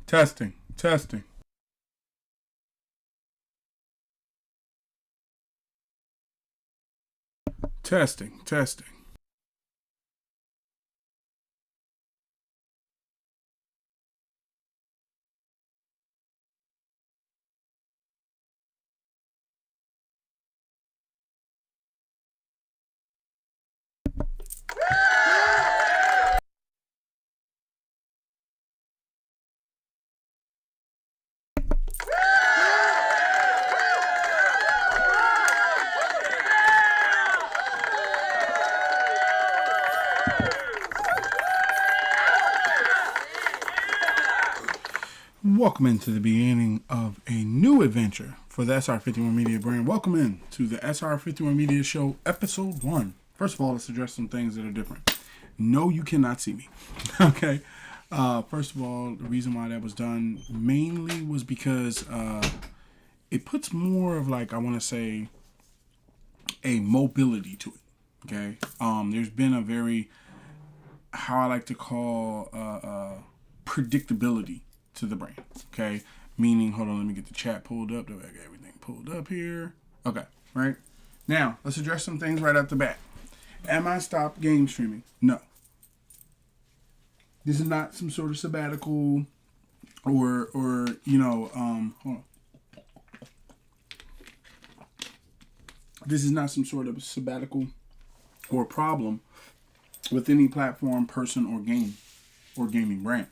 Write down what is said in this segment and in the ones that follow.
Testing, testing. Testing, testing. Welcome into the beginning of a new adventure for the SR51 Media brand. Welcome in to the SR51 Media Show, Episode 1. First of all, let's address some things that are different. No, you cannot see me. Okay. First of all, the reason why that was done mainly was because it puts more of like, I want to say, a mobility to it. Okay. There's been a very, how I like to call, predictability to the brand. Okay. Meaning, hold on, let me get the chat pulled up. I got everything pulled up here. Okay. Right. Now, let's address some things right off the bat. Am I stopped game streaming? No. This is not some sort of sabbatical or hold on. This is not some sort of sabbatical or problem with any platform, person, or game or gaming brand.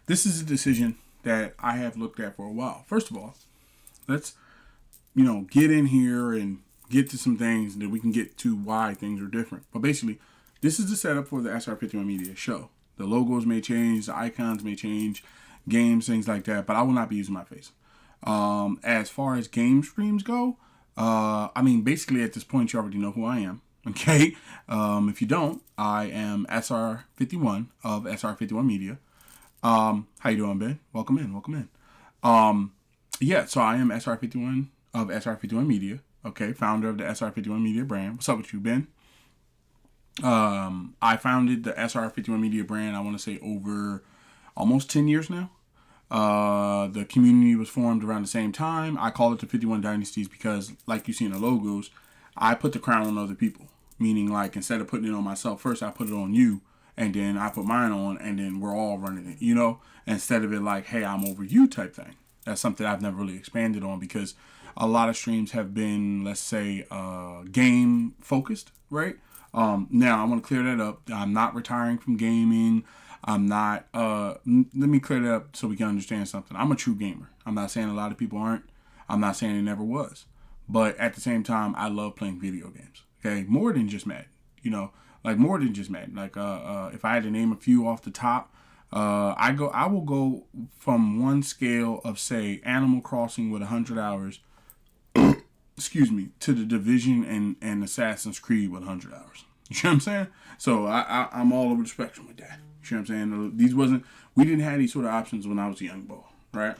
This is a decision that I have looked at for a while. First of all, let's, get in here and get to some things that we can get to why things are different. But basically, this is the setup for the SR51 Media show. The logos may change, the icons may change, games, things like that, but I will not be using my face. As far as game streams go, basically at this point, you already know who I am. Okay. If you don't, I am SR51 of SR51 Media. How you doing, Ben? Welcome in. So I am SR51 of SR51 Media. Okay, founder of the SR51 Media brand. What's up with you, Ben? I founded the SR51 Media brand, I want to say over almost 10 years now. The community was formed around the same time. I call it the 51 Dynasties because, like you see in the logos, I put the crown on other people. Meaning, like, instead of putting it on myself first, I put it on you. And then I put mine on, and then we're all running it, instead of it like, hey, I'm over you type thing. That's something I've never really expanded on because a lot of streams have been, let's say, game focused, right? Now, I want to clear that up. I'm not retiring from gaming. I'm not, let me clear that up so we can understand something. I'm a true gamer. I'm not saying a lot of people aren't. I'm not saying it never was. But at the same time, I love playing video games, okay? More than just Madden, Like more than just Madden. Like if I had to name a few off the top, I will go from one scale of say Animal Crossing with 100 hours, excuse me, to the Division and Assassin's Creed with 100 hours. You know what I'm saying? So I'm all over the spectrum with that. You know what I'm saying? We didn't have these sort of options when I was a young boy, right?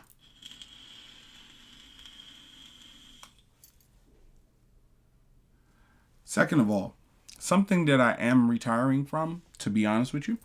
Second of all, something that I am retiring from, to be honest with you,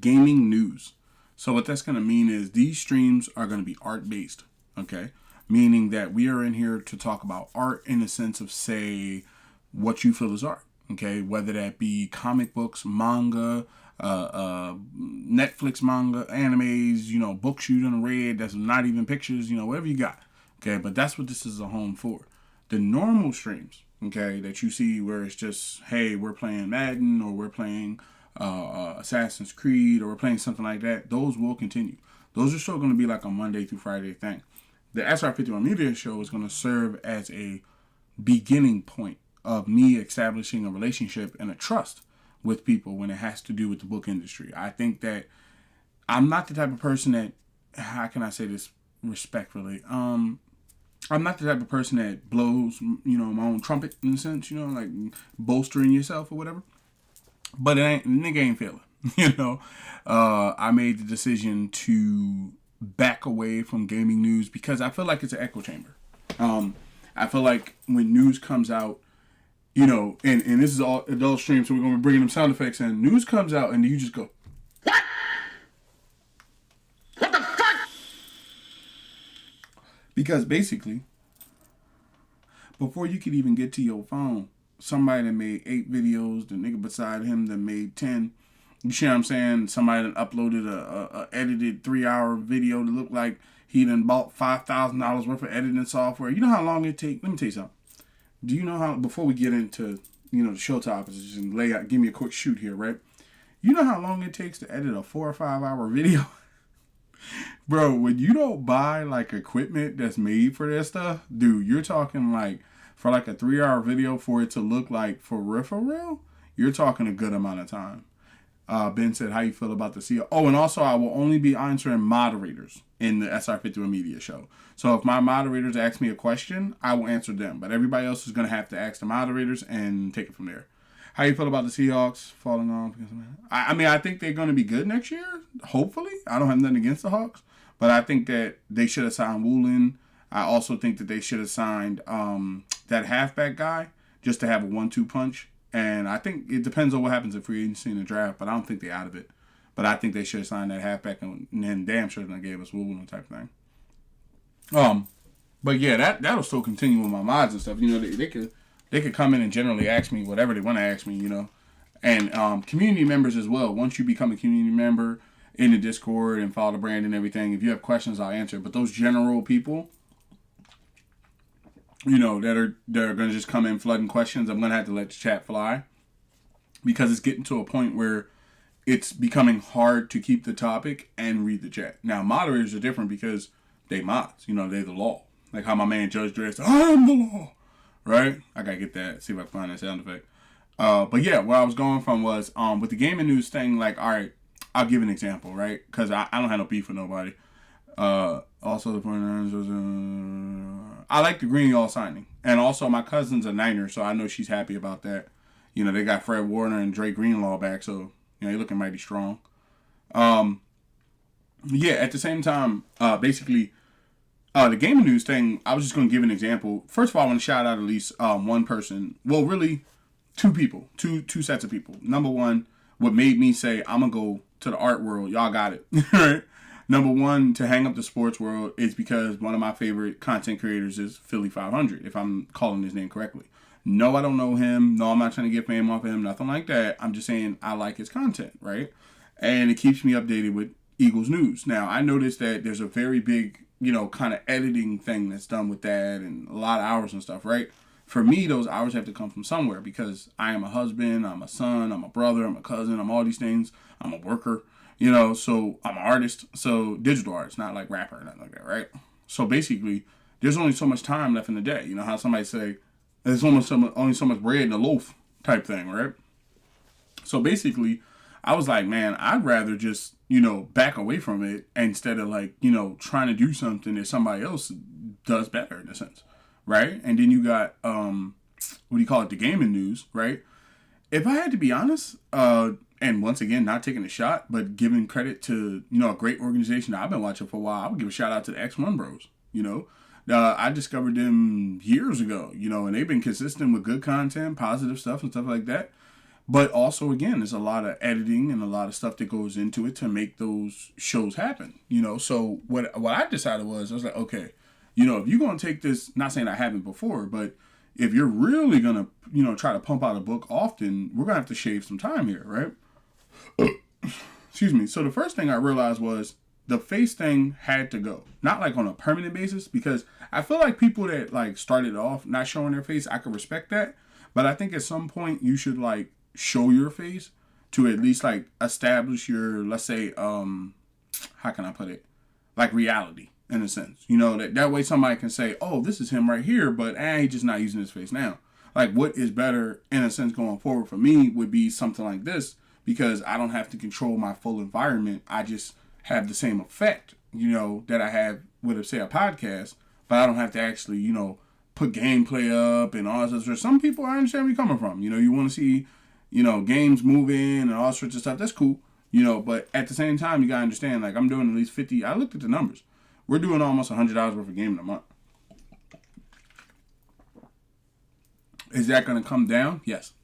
gaming news. So what that's going to mean is these streams are going to be art-based, okay? Meaning that we are in here to talk about art in the sense of, say, what you feel is art, okay? Whether that be comic books, manga, Netflix manga, animes, books you done read that's not even pictures, whatever you got, okay? But that's what this is a home for. The normal streams, okay, that you see where it's just, hey, we're playing Madden or we're playing Assassin's Creed or we're playing something like that, those will continue. Those are still going to be like a Monday through Friday thing. The SR51 Media Show is going to serve as a beginning point of me establishing a relationship and a trust with people when it has to do with the book industry. I think that I'm not the type of person that, how can I say this respectfully? I'm not the type of person that blows, my own trumpet in a sense, like bolstering yourself or whatever. But nigga ain't feeling, I made the decision to back away from gaming news because I feel like it's an echo chamber. I feel like when news comes out, and this is all adult stream, so we're going to be bringing them sound effects in. News comes out and you just go, Because basically, before you could even get to your phone, somebody that made 8 videos, the nigga beside him that made 10. You see what I'm saying? Somebody that uploaded a edited 3-hour video to look like he done bought $5,000 worth of editing software. You know how long it takes? Let me tell you something. Do you know how, before we get into, the show topics, just lay out, give me a quick shoot here, right? You know how long it takes to edit a 4 or 5 hour video? Bro, when you don't buy like equipment that's made for that stuff, dude, you're talking like for like a 3-hour video for it to look like for real, you're talking a good amount of time. Ben said, how you feel about the CEO? Oh, and also I will only be answering moderators in the SR51Media show. So if my moderators ask me a question, I will answer them. But everybody else is going to have to ask the moderators and take it from there. How you feel about the Seahawks falling off? I mean, I think they're going to be good next year. Hopefully. I don't have nothing against the Hawks. But I think that they should have signed Woolen. I also think that they should have signed that halfback guy just to have a 1-2 punch. And I think it depends on what happens in free agency in the draft, but I don't think they're out of it. But I think they should have signed that halfback and then damn sure they gave us Woolen type thing. But yeah, that'll still continue with my mods and stuff. They could come in and generally ask me whatever they want to ask me, And community members as well. Once you become a community member in the Discord and follow the brand and everything, if you have questions, I'll answer. But those general people, that are going to just come in flooding questions, I'm going to have to let the chat fly. Because it's getting to a point where it's becoming hard to keep the topic and read the chat. Now, moderators are different because they mods. They're the law. Like how my man Judge Dredd said, I am the law. Right? I got to get that. See if I can find that sound effect. But yeah, where I was going from was, with the gaming news thing, like, all right, I'll give an example, right? Because I don't have no beef with nobody. Also, the 49ers was, I like the Green Y'all signing. And also, my cousin's a Niner, so I know she's happy about that. They got Fred Warner and Drake Greenlaw back, so, they're looking mighty strong. Yeah, at the same time, basically, the gaming news thing, I was just going to give an example. First of all, I want to shout out at least one person. Well, really, 2 people. Two sets of people. Number one, what made me say, I'm going to go to the art world. Y'all got it. Right? Number one, to hang up the sports world is because one of my favorite content creators is Philly 500, if I'm calling his name correctly. No, I don't know him. No, I'm not trying to get fame off of him. Nothing like that. I'm just saying I like his content, right? And it keeps me updated with Eagles news. Now, I noticed that there's a very big, kind of editing thing that's done with that and a lot of hours and stuff, right? For me, those hours have to come from somewhere because I am a husband, I'm a son, I'm a brother, I'm a cousin, I'm all these things. I'm a worker, so I'm an artist. So digital artist, not like rapper or nothing like that, right? So basically, there's only so much time left in the day. How somebody say, there's only so much bread in a loaf type thing, right? So basically, I was like, man, I'd rather just, back away from it instead of like, trying to do something that somebody else does better in a sense, right? And then you got, the gaming news, right? If I had to be honest, and once again, not taking a shot, but giving credit to, a great organization that I've been watching for a while, I would give a shout out to the X1 Bros, I discovered them years ago, and they've been consistent with good content, positive stuff and stuff like that. But also, again, there's a lot of editing and a lot of stuff that goes into it to make those shows happen, So what I decided was, I was like, okay, if you're going to take this, not saying I haven't before, but if you're really going to, try to pump out a book often, we're going to have to shave some time here, right? Excuse me. So the first thing I realized was the face thing had to go. Not like on a permanent basis, because I feel like people that like started off not showing their face, I could respect that. But I think at some point you should like show your face to at least like establish your, let's say, how can I put it? Like reality in a sense. That way somebody can say, oh, this is him right here, but he's just not using his face now. Like what is better in a sense going forward for me would be something like this, because I don't have to control my full environment. I just have the same effect, that I have with, say, a podcast, but I don't have to actually, put gameplay up and all that stuff. Some people, I understand where you're coming from. You want to see, games moving and all sorts of stuff. That's cool, but at the same time, you got to understand, like, I'm doing at least 50. I looked at the numbers. We're doing almost $100 worth of game in a month. Is that going to come down? Yes.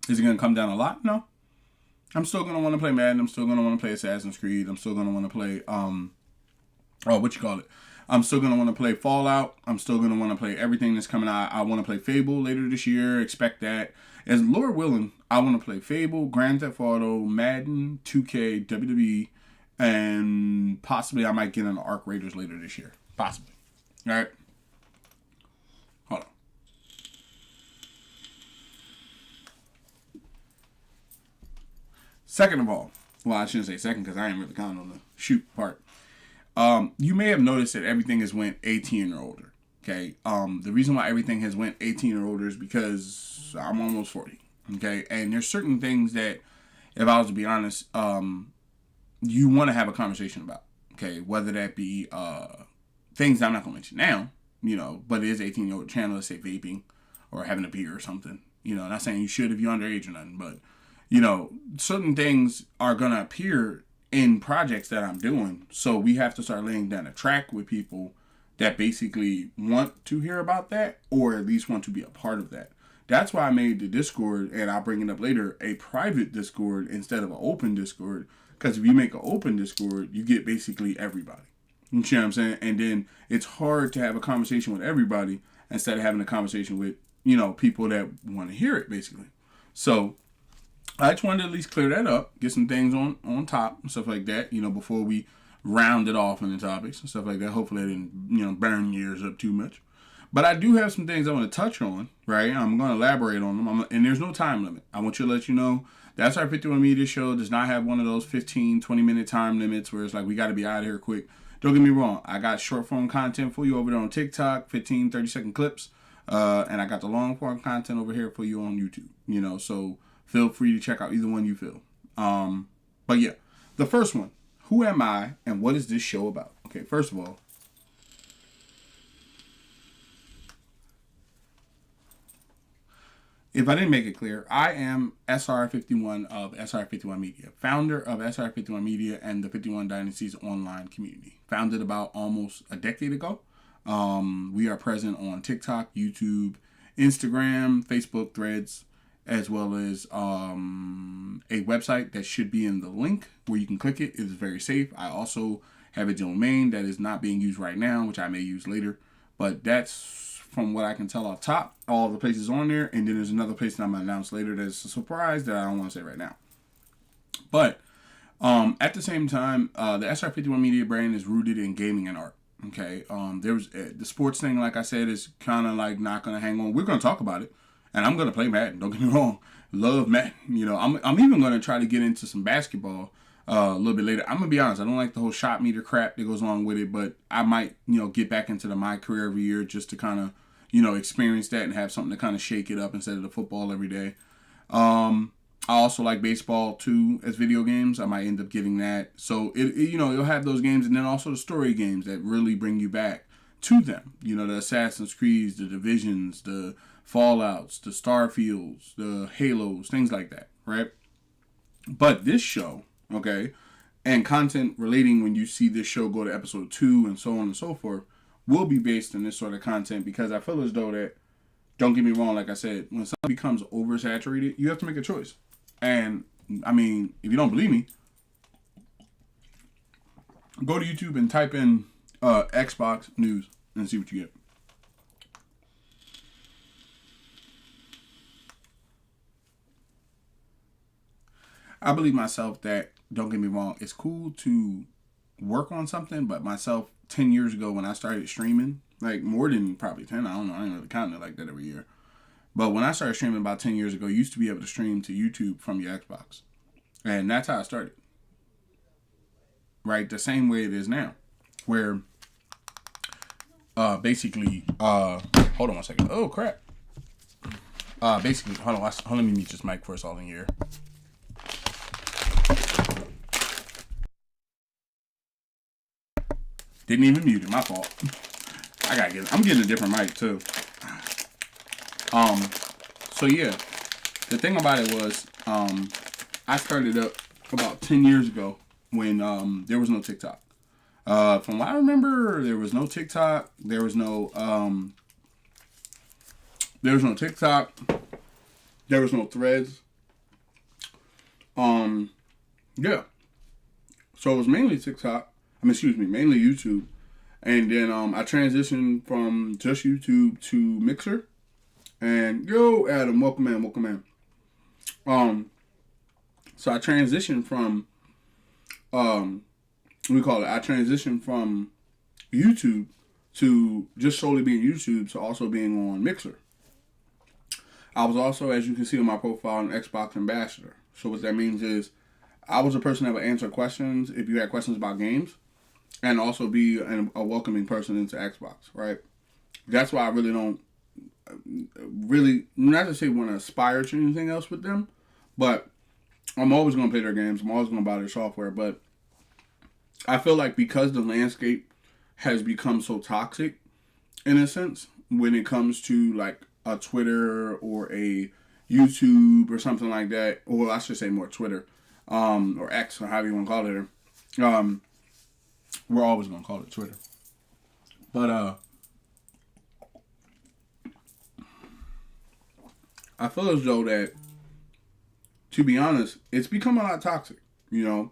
Is it going to come down a lot? No. I'm still going to want to play Madden. I'm still going to want to play Assassin's Creed. I'm still going to want to play, I'm still gonna want to play Fallout. I'm still gonna want to play everything that's coming out. I want to play Fable later this year. Expect that. As Lord willing, I want to play Fable, Grand Theft Auto, Madden, 2K, WWE, and possibly I might get an Arc Raiders later this year. Possibly. All right. Hold on. Second of all, well, I shouldn't say second because I ain't really counting on the shoot part. You may have noticed that everything has went 18 or older. Okay. The reason why everything has went 18 or older is because I'm almost 40. Okay. And there's certain things that, if I was to be honest, you want to have a conversation about. Okay. Whether that be things I'm not going to mention now, but it is 18-year-old channel, let's say vaping or having a beer or something. Not saying you should if you're underage or nothing, but, certain things are going to appear in projects that I'm doing. So we have to start laying down a track with people that basically want to hear about that or at least want to be a part of that. That's why I made the Discord, and I'll bring it up later, a private Discord instead of an open Discord. Because if you make an open Discord, you get basically everybody. You see what I'm saying? And then it's hard to have a conversation with everybody instead of having a conversation with, people that want to hear it, basically. So I just wanted to at least clear that up, get some things on top and stuff like that, before we round it off in the topics and stuff like that. Hopefully I didn't, burn yours up too much. But I do have some things I want to touch on, right? I'm going to elaborate on them. And there's no time limit. I want you to let you know the SR51Media show does not have one of those 15, 20-minute time limits where it's like, we got to be out of here quick. Don't get me wrong. I got short form content for you over there on TikTok, 15, 30-second clips. And I got the long form content over here for you on YouTube, so feel free to check out either one you feel. But yeah, the first one, who am I and what is this show about? Okay, first of all, if I didn't make it clear, I am SR51 of SR51Media, founder of SR51Media and the 51 Dynasties online community. Founded about almost a decade ago. We are present on TikTok, YouTube, Instagram, Facebook, Threads, as well as a website that should be in the link where you can click it. It is very safe. I also have a domain that is not being used right now, which I may use later. But that's, from what I can tell off top, all the places on there. And then there's another place that I'm going to announce later that's a surprise that I don't want to say right now. But at the same time, the SR51Media brand is rooted in gaming and art. Okay, there's the sports thing, like I said, is kind of like not going to hang on. We're going to talk about it. And I'm going to play Madden. Don't get me wrong. Love Madden. I'm even going to try to get into some basketball a little bit later. I'm going to be honest. I don't like the whole shot meter crap that goes along with it. But I might, get back into the My Career every year just to kind of, experience that and have something to kind of shake it up instead of the football every day. I also like baseball, too, as video games. I might end up getting that. So, you'll have those games. And then also the story games that really bring you back to them. The Assassin's Creeds, the Divisions, the Fallouts, the Starfields, the Halos, things like that, right? But this show, okay, and content relating when you see this show go to episode 2 and so on and so forth, will be based on this sort of content because I feel as though that, don't get me wrong, like I said, when something becomes oversaturated, you have to make a choice. And, I mean, if you don't believe me, go to YouTube and type in Xbox news and see what you get. I believe myself that, don't get me wrong, it's cool to work on something, but myself 10 years ago when I started streaming, like more than probably 10, I don't know, I ain't really counting it like that every year. But when I started streaming about 10 years ago, you used to be able to stream to YouTube from your Xbox. And that's how I started. Right? The same way it is now. Where basically, hold on one second. Oh, crap. Basically, hold on, let me mute this mic first all in here. Didn't even mute it, my fault. I'm getting a different mic too. So yeah, the thing about it was, I started up about 10 years ago when, there was no TikTok. From what I remember, there was no TikTok, there was no TikTok, there was no Threads. Yeah. So it was mainly TikTok. Mainly YouTube. And then I transitioned from just YouTube to Mixer. And yo, Adam, welcome in, welcome in. So I transitioned from we call it. I transitioned from YouTube to just solely being YouTube to also being on Mixer. I was also, as you can see on my profile, an Xbox ambassador. So what that means is I was a person that would answer questions if you had questions about games, and also be a welcoming person into Xbox, right? That's why I really don't not to say want to aspire to anything else with them, but I'm always going to play their games. I'm always going to buy their software, but I feel like because the landscape has become so toxic, in a sense, when it comes to like a Twitter or a YouTube or something like that, or I should say more Twitter, or X or however you want to call it, we're always going to call it Twitter. But I feel as though that, to be honest, it's become a lot toxic. You know,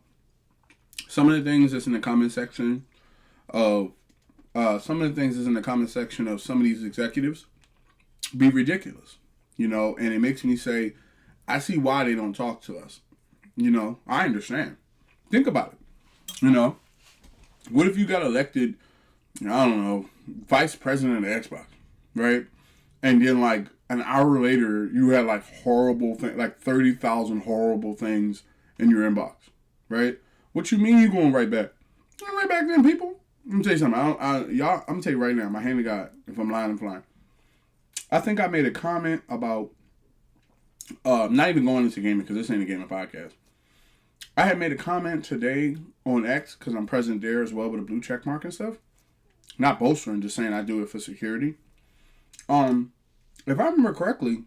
some of the things that's in the comment section of some of these executives be ridiculous. You know, and it makes me say, I see why they don't talk to us. You know, I understand. Think about it. You know, what if you got elected, I don't know, vice president of Xbox, right? And then like an hour later, you had like horrible things, like 30,000 horrible things in your inbox, right? What you mean you going right back? I'm right back then, people. Let me tell you something. I'm gonna tell you right now. My hand to God, if I'm lying, I'm flying. I think I made a comment about, not even going into gaming because this ain't a gaming podcast. I had made a comment today on X because I'm present there as well with a blue check mark and stuff. Not boastering, just saying I do it for security. If I remember correctly,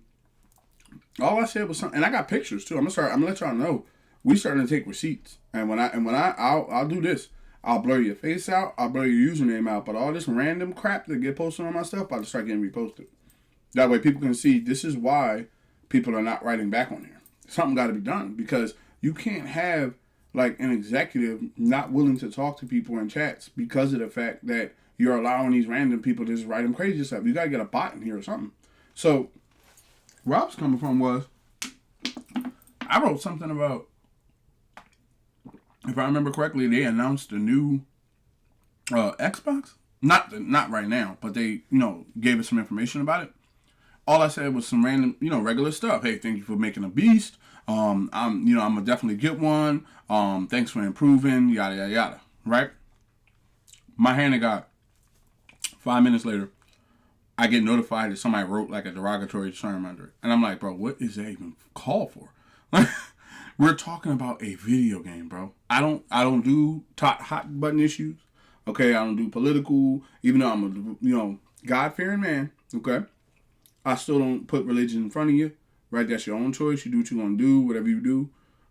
all I said was something, and I got pictures too. I'm gonna let y'all know. We starting to take receipts, and I'll do this. I'll blur your face out. I'll blur your username out. But all this random crap that get posted on my stuff, I'll just start getting reposted. That way, people can see this is why people are not writing back on here. Something got to be done because you can't have like an executive not willing to talk to people in chats because of the fact that you're allowing these random people to just write them crazy stuff. You got to get a bot in here or something. So, where I was coming from was, I wrote something about, if I remember correctly, they announced a new Xbox. Not right now, but they, gave us some information about it. All I said was some random, regular stuff. Hey, thank you for making a beast. I'm gonna definitely get one. Thanks for improving. Yada yada yada. Right? My hand got 5 minutes later. I get notified that somebody wrote like a derogatory term under it, and I'm like, bro, what is that even called for? We're talking about a video game, bro. I don't do hot button issues. Okay, I don't do political. Even though I'm a God-fearing man. Okay. I still don't put religion in front of you, right? That's your own choice. You do what you want to do, whatever you do,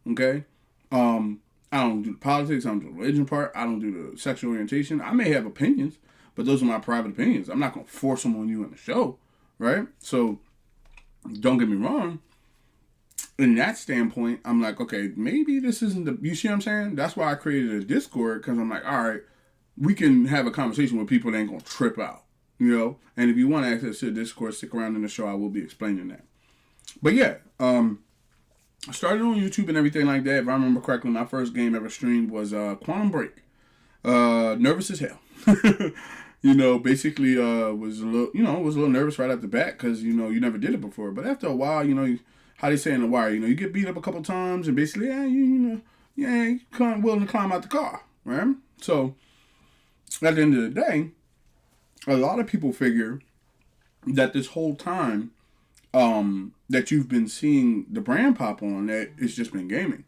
okay? I don't do the politics. I don't do the religion part. I don't do the sexual orientation. I may have opinions, but those are my private opinions. I'm not going to force them on you in the show, right? So, don't get me wrong. In that standpoint, I'm like, okay, maybe this isn't the... You see what I'm saying? That's why I created a Discord, because I'm like, all right, we can have a conversation where people ain't going to trip out. And if you want access to the Discord, stick around in the show. I will be explaining that. But yeah, I started on YouTube and everything like that. If I remember correctly, my first game ever streamed was Quantum Break. Nervous as hell. Basically was a little nervous right off the bat because you never did it before. But after a while, how they say in The Wire, you get beat up a couple times and basically, you willing to climb out the car, right? So at the end of the day, a lot of people figure that this whole time that you've been seeing the brand pop on, that it's just been gaming.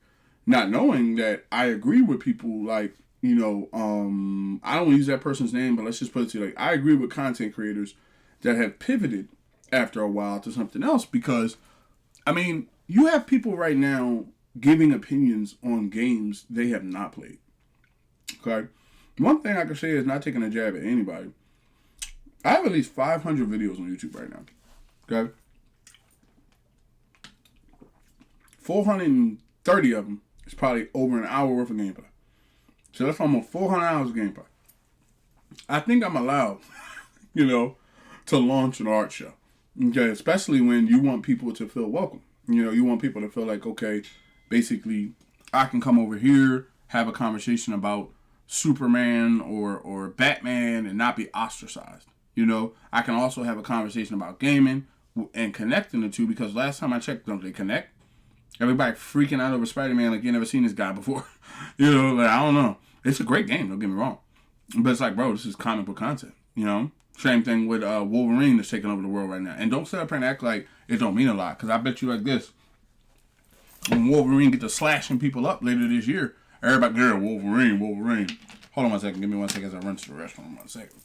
Not knowing that I agree with people like, I don't want to use that person's name, but let's just put it to you, like, I agree with content creators that have pivoted after a while to something else because, you have people right now giving opinions on games they have not played. Okay? One thing I can say is not taking a jab at anybody. I have at least 500 videos on YouTube right now. Okay? 430 of them is probably over an hour worth of gameplay. So that's almost 400 hours of gameplay. I think I'm allowed, you know, to launch an art show. Okay, especially when you want people to feel welcome. You want people to feel like, okay, basically, I can come over here, have a conversation about Superman or Batman and not be ostracized. I can also have a conversation about gaming and connecting the two because last time I checked, don't they connect? Everybody freaking out over Spider-Man like you never seen this guy before. Like I don't know. It's a great game, don't get me wrong. But it's like, bro, this is comic book content. Same thing with Wolverine that's taking over the world right now. And don't sit up here and act like it don't mean a lot. Because I bet you like this. When Wolverine get to slashing people up later this year, everybody, girl, Wolverine, Wolverine. Hold on 1 second. Give me 1 second as I run to the restaurant. 1 second.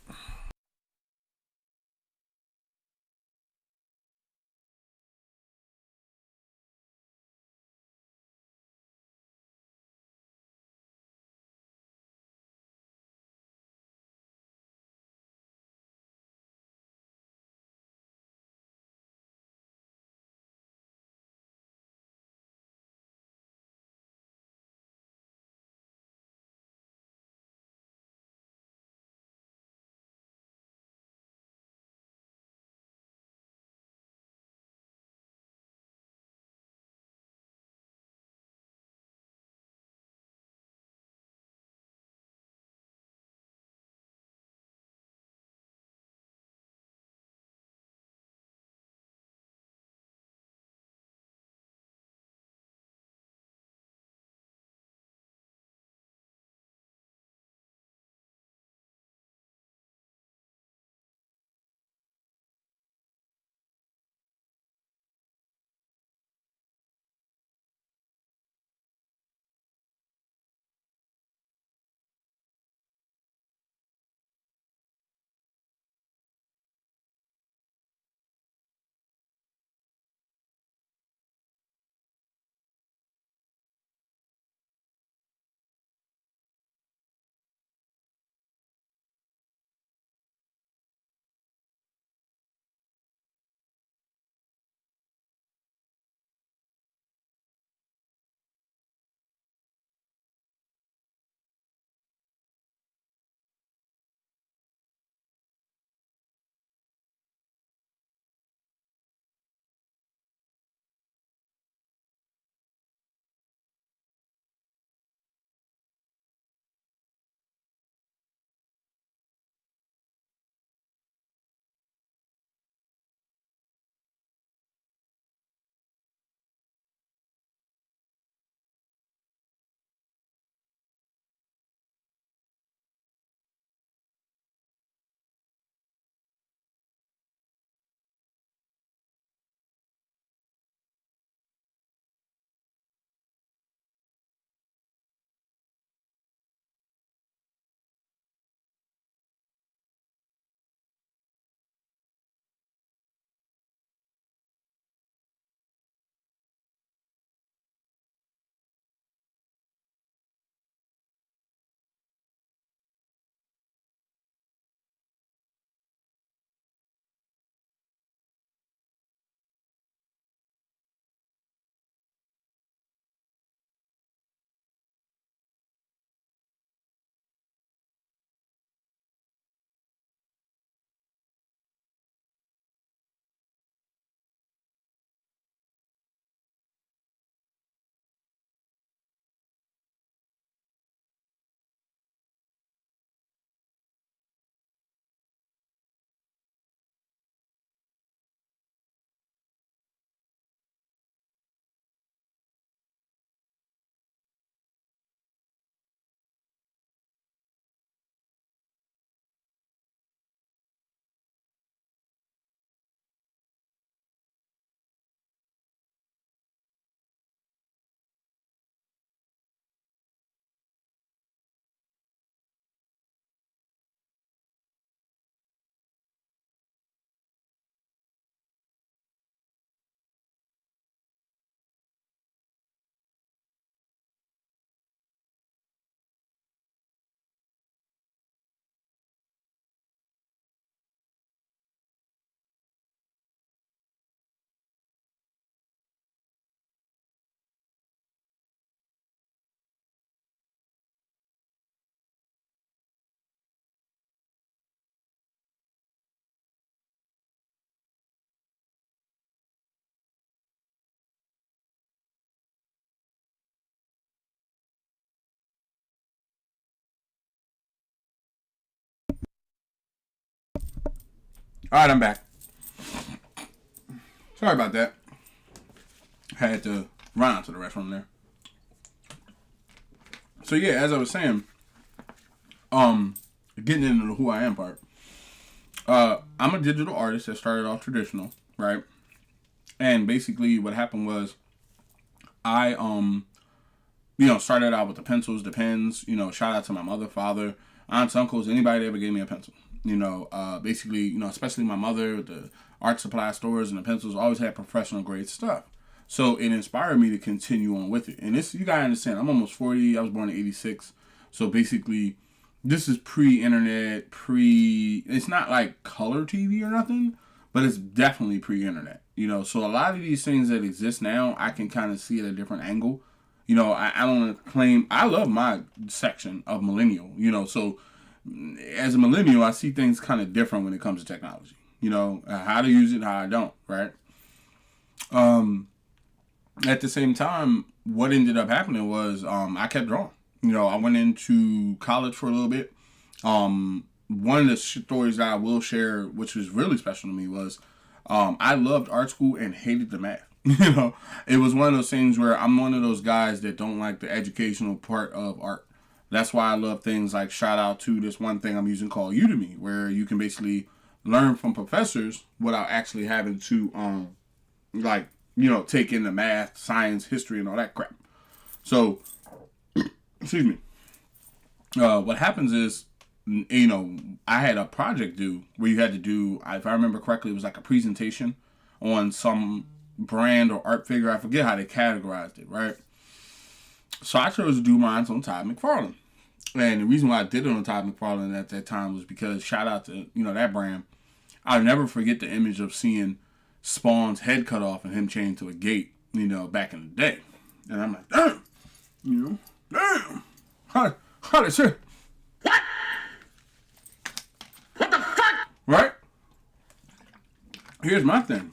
All right, I'm back. Sorry about that. Had to run out to the restroom there. So yeah, as I was saying, getting into the who I am part. I'm a digital artist that started off traditional, right? And basically what happened was I started out with the pencils, the pens, shout out to my mother, father, aunts, uncles, anybody that ever gave me a pencil. Basically, especially my mother, the art supply stores and the pencils always had professional grade stuff. So it inspired me to continue on with it. And this, you gotta understand, I'm almost 40. I was born in 86. So basically, this is pre-internet, it's not like color TV or nothing, but it's definitely pre-internet. So a lot of these things that exist now, I can kind of see at a different angle. I don't claim, I love my section of millennial, so as a millennial, I see things kind of different when it comes to technology. How to use it, how I don't, right? At the same time, what ended up happening was I kept drawing. I went into college for a little bit. One of the stories that I will share, which was really special to me, was I loved art school and hated the math. It was one of those things where I'm one of those guys that don't like the educational part of art. That's why I love things like, shout out to this one thing I'm using called Udemy, where you can basically learn from professors without actually having to take in the math, science, history, and all that crap. So, excuse me. What happens is, I had a project due where you had to do, if I remember correctly, it was like a presentation on some brand or art figure. I forget how they categorized it, right? So I chose to do mine on Todd McFarlane. And the reason why I did it on Todd McFarlane at that time was because, shout out to, that brand. I'll never forget the image of seeing Spawn's head cut off and him chained to a gate, back in the day. And I'm like, damn, damn. How did shit? What? What the fuck? Right? Here's my thing.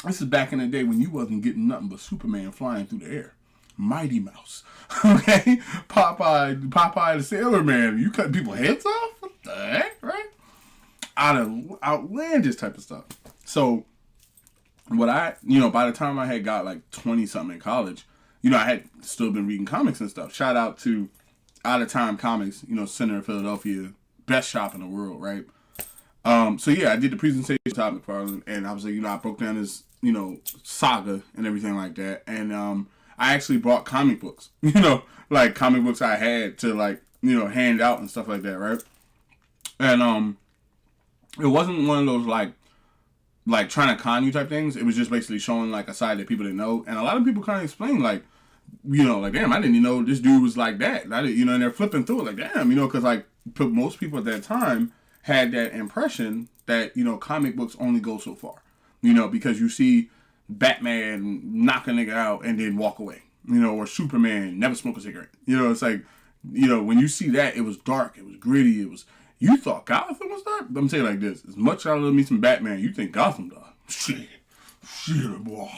This is back in the day when you wasn't getting nothing but Superman flying through the air. Mighty Mouse. Okay? Popeye the Sailor Man. You cut people's heads off? What the heck, right? Outlandish type of stuff. So, by the time I had got like 20-something in college, I had still been reading comics and stuff. Shout out to Out of Time Comics, Center of Philadelphia, best shop in the world, right? So yeah, I did the presentation to Todd McFarlane, and I was like, I broke down this, saga and everything like that. And I actually bought comic books, like comic books I had to hand out and stuff like that, right? And it wasn't one of those like trying to con you type things. It was just basically showing like a side that people didn't know. And a lot of people kind of explain damn, I didn't even know this dude was like that. And they're flipping through it like, damn, because most people at that time had that impression that, comic books only go so far, because you see Batman knock a nigga out and then walk away, or Superman never smoke a cigarette. It's like, when you see that, it was dark, it was gritty, you thought Gotham was dark? I'm saying like this, as much as I love me some Batman, you think Gotham dark. Shit, boy.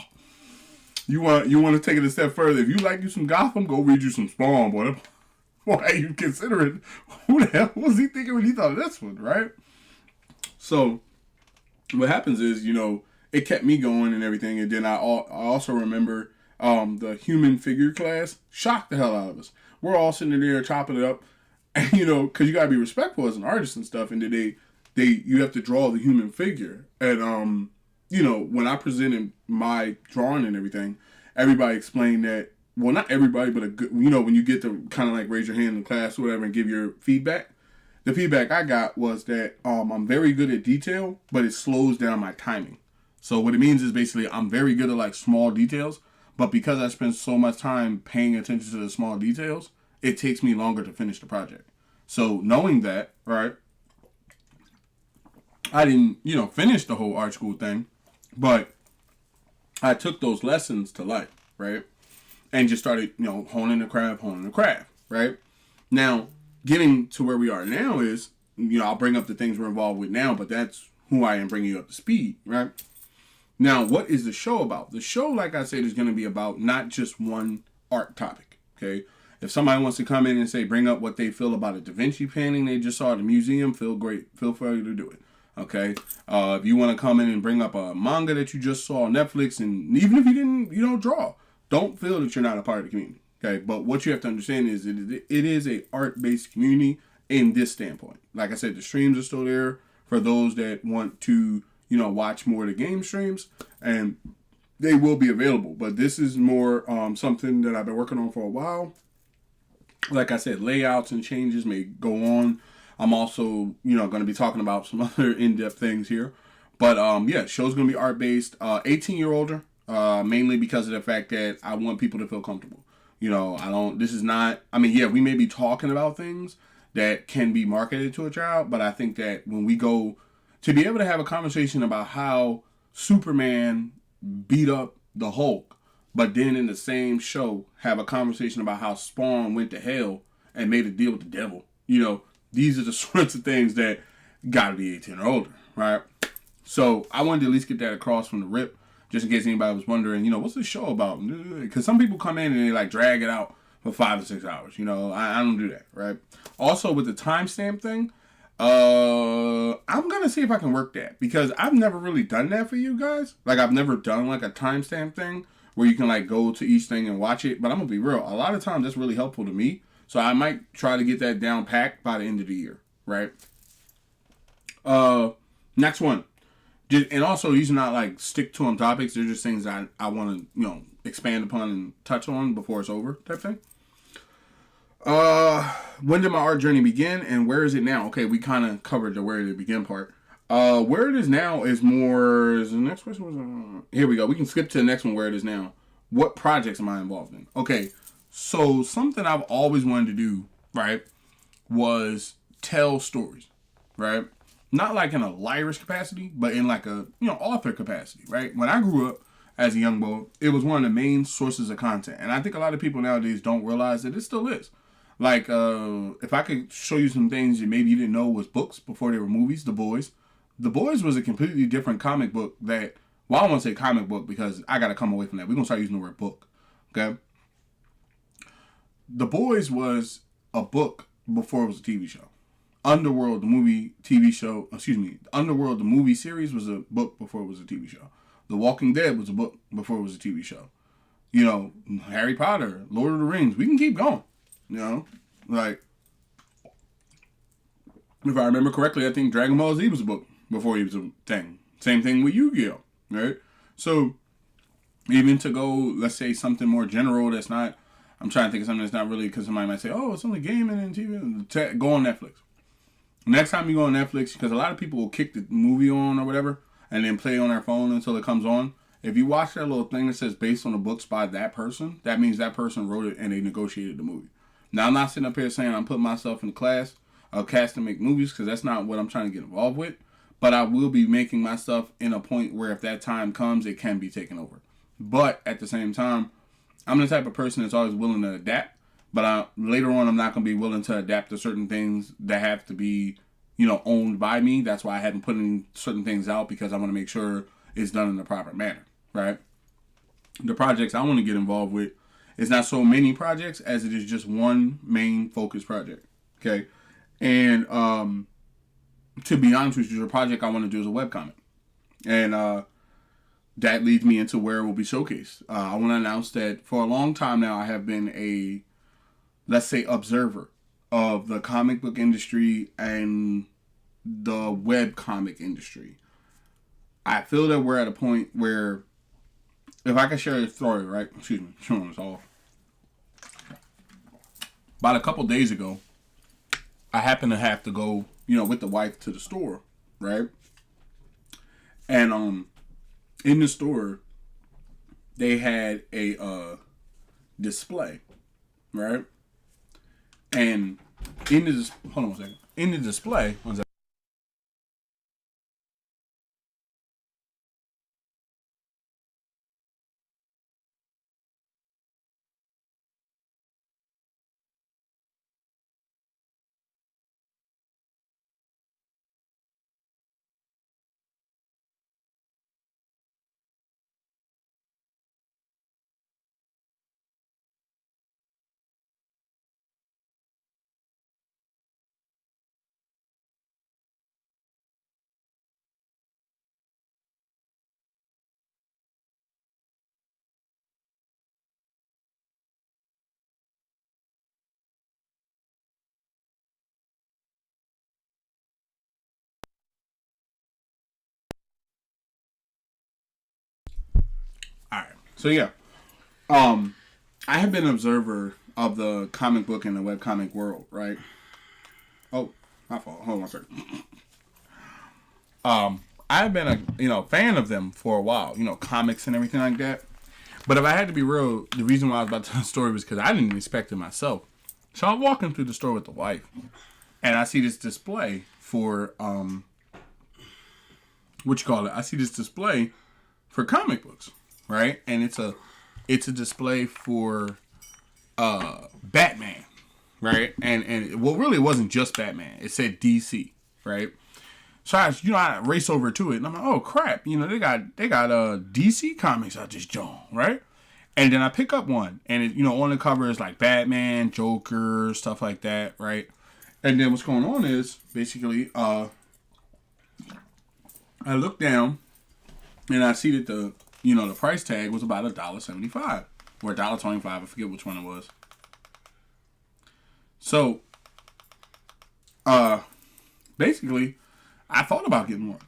You want to take it a step further. If you like you some Gotham, go read you some Spawn, boy. Why you considering? Who the hell was he thinking when he thought of this one, right? So, what happens is, it kept me going and everything. And then I also remember the human figure class shocked the hell out of us. We're all sitting there chopping it up, and, because you got to be respectful as an artist and stuff. And then you have to draw the human figure. And, when I presented my drawing and everything, everybody explained that, well, not everybody, but when you get to kind of like raise your hand in class or whatever and give your feedback, the feedback I got was that I'm very good at detail, but it slows down my timing. So what it means is basically I'm very good at like small details, but because I spend so much time paying attention to the small details, it takes me longer to finish the project. So knowing that, right, I didn't, finish the whole art school thing, but I took those lessons to life, right? And just started, honing the craft, right? Now, getting to where we are now is, I'll bring up the things we're involved with now, but that's who I am bringing you up to speed, right? Now, what is the show about? The show, like I said, is going to be about not just one art topic, okay? If somebody wants to come in and say, bring up what they feel about a Da Vinci painting they just saw at the museum, feel free to do it. Okay, if you want to come in and bring up a manga that you just saw on Netflix, and even if you don't draw, don't feel that you're not a part of the community. Okay, but what you have to understand is it is a art based community in this standpoint. Like I said, the streams are still there for those that want to watch more of the game streams, and they will be available. But this is more something that I've been working on for a while. Like I said, layouts and changes may go on. I'm also, going to be talking about some other in-depth things here. But yeah, show's going to be art-based, 18 year older, mainly because of the fact that I want people to feel comfortable. This is not, yeah, we may be talking about things that can be marketed to a child, but I think that when we go to be able to have a conversation about how Superman beat up the Hulk, but then in the same show have a conversation about how Spawn went to hell and made a deal with the devil. These are the sorts of things that gotta be 18 or older, right? So I wanted to at least get that across from the rip, just in case anybody was wondering, what's this show about? Because some people come in and they like drag it out for 5 or 6 hours. I don't do that, right? Also with the timestamp thing, I'm gonna see if I can work that because I've never really done that for you guys. Like I've never done like a timestamp thing where you can like go to each thing and watch it. But I'm gonna be real. A lot of times that's really helpful to me. So I might try to get that down packed by the end of the year, right? Next one. And also these are not like stick to them topics. They're just things I want to expand upon and touch on before it's over type thing. When did my art journey begin and where is it now? Okay, we kind of covered the where did it begin part. Where it is now is more. Is the next question was here we go. We can skip to the next one. Where it is now. What projects am I involved in? Okay, so something I've always wanted to do, right, was tell stories, right? Not like in a lyric capacity, but in like a author capacity, right? When I grew up as a young boy, it was one of the main sources of content, and I think a lot of people nowadays don't realize that it still is. Like, if I could show you some things that maybe you didn't know was books before they were movies, The Boys. The Boys was a completely different comic book that, well, I don't want to say comic book because I got to come away from that. We're going to start using the word book, okay? The Boys was a book before it was a TV show. Underworld, the movie TV show, Underworld, the movie series was a book before it was a TV show. The Walking Dead was a book before it was a TV show. Harry Potter, Lord of the Rings, we can keep going. Like, if I remember correctly, I think Dragon Ball Z was a book before he was a thing. Same thing with Yu-Gi-Oh! Right? So, even to go, let's say something more general that's not, I'm trying to think of something that's not really, because somebody might say, oh, it's only gaming and TV. Go on Netflix. Next time you go on Netflix, because a lot of people will kick the movie on or whatever, and then play on their phone until it comes on. If you watch that little thing that says based on the books by that person, that means that person wrote it and they negotiated the movie. Now, I'm not sitting up here saying I'm putting myself in the class of cast to make movies because that's not what I'm trying to get involved with. But I will be making my stuff in a point where if that time comes, it can be taken over. But at the same time, I'm the type of person that's always willing to adapt. But later on, I'm not going to be willing to adapt to certain things that have to be, owned by me. That's why I haven't put in certain things out because I want to make sure it's done in the proper manner, right? The projects I want to get involved with, it's not so many projects as it is just one main focus project. Okay. And to be honest with you, the project I want to do is a webcomic. And that leads me into where it will be showcased. I want to announce that for a long time now, I have been a, let's say, observer of the comic book industry and the web comic industry. I feel that we're at a point where, if I can share a story, right? Excuse me, showing this off. About a couple days ago, I happened to have to go, with the wife to the store, right? And in the store, they had a display, right? And in the hold on one second. In the display, All right. So yeah, I have been an observer of the comic book and the webcomic world, right? Oh, my fault. Hold on a second. I've been a fan of them for a while, comics and everything like that. But if I had to be real, the reason why I was about to tell the story was because I didn't expect it myself. So I'm walking through the store with the wife, and I see this display for I see this display for comic books, right? And it's a display for Batman, right? And well, really, it wasn't just Batman. It said DC, right? So I race over to it, and I'm like, oh crap, they got DC comics out this joint, right? And then I pick up one, and it, on the cover is like Batman, Joker, stuff like that, right? And then what's going on is basically, I look down, and I see that the price tag was about $1.75 or $1.25. I forget which one it was. So, basically, I thought about getting one.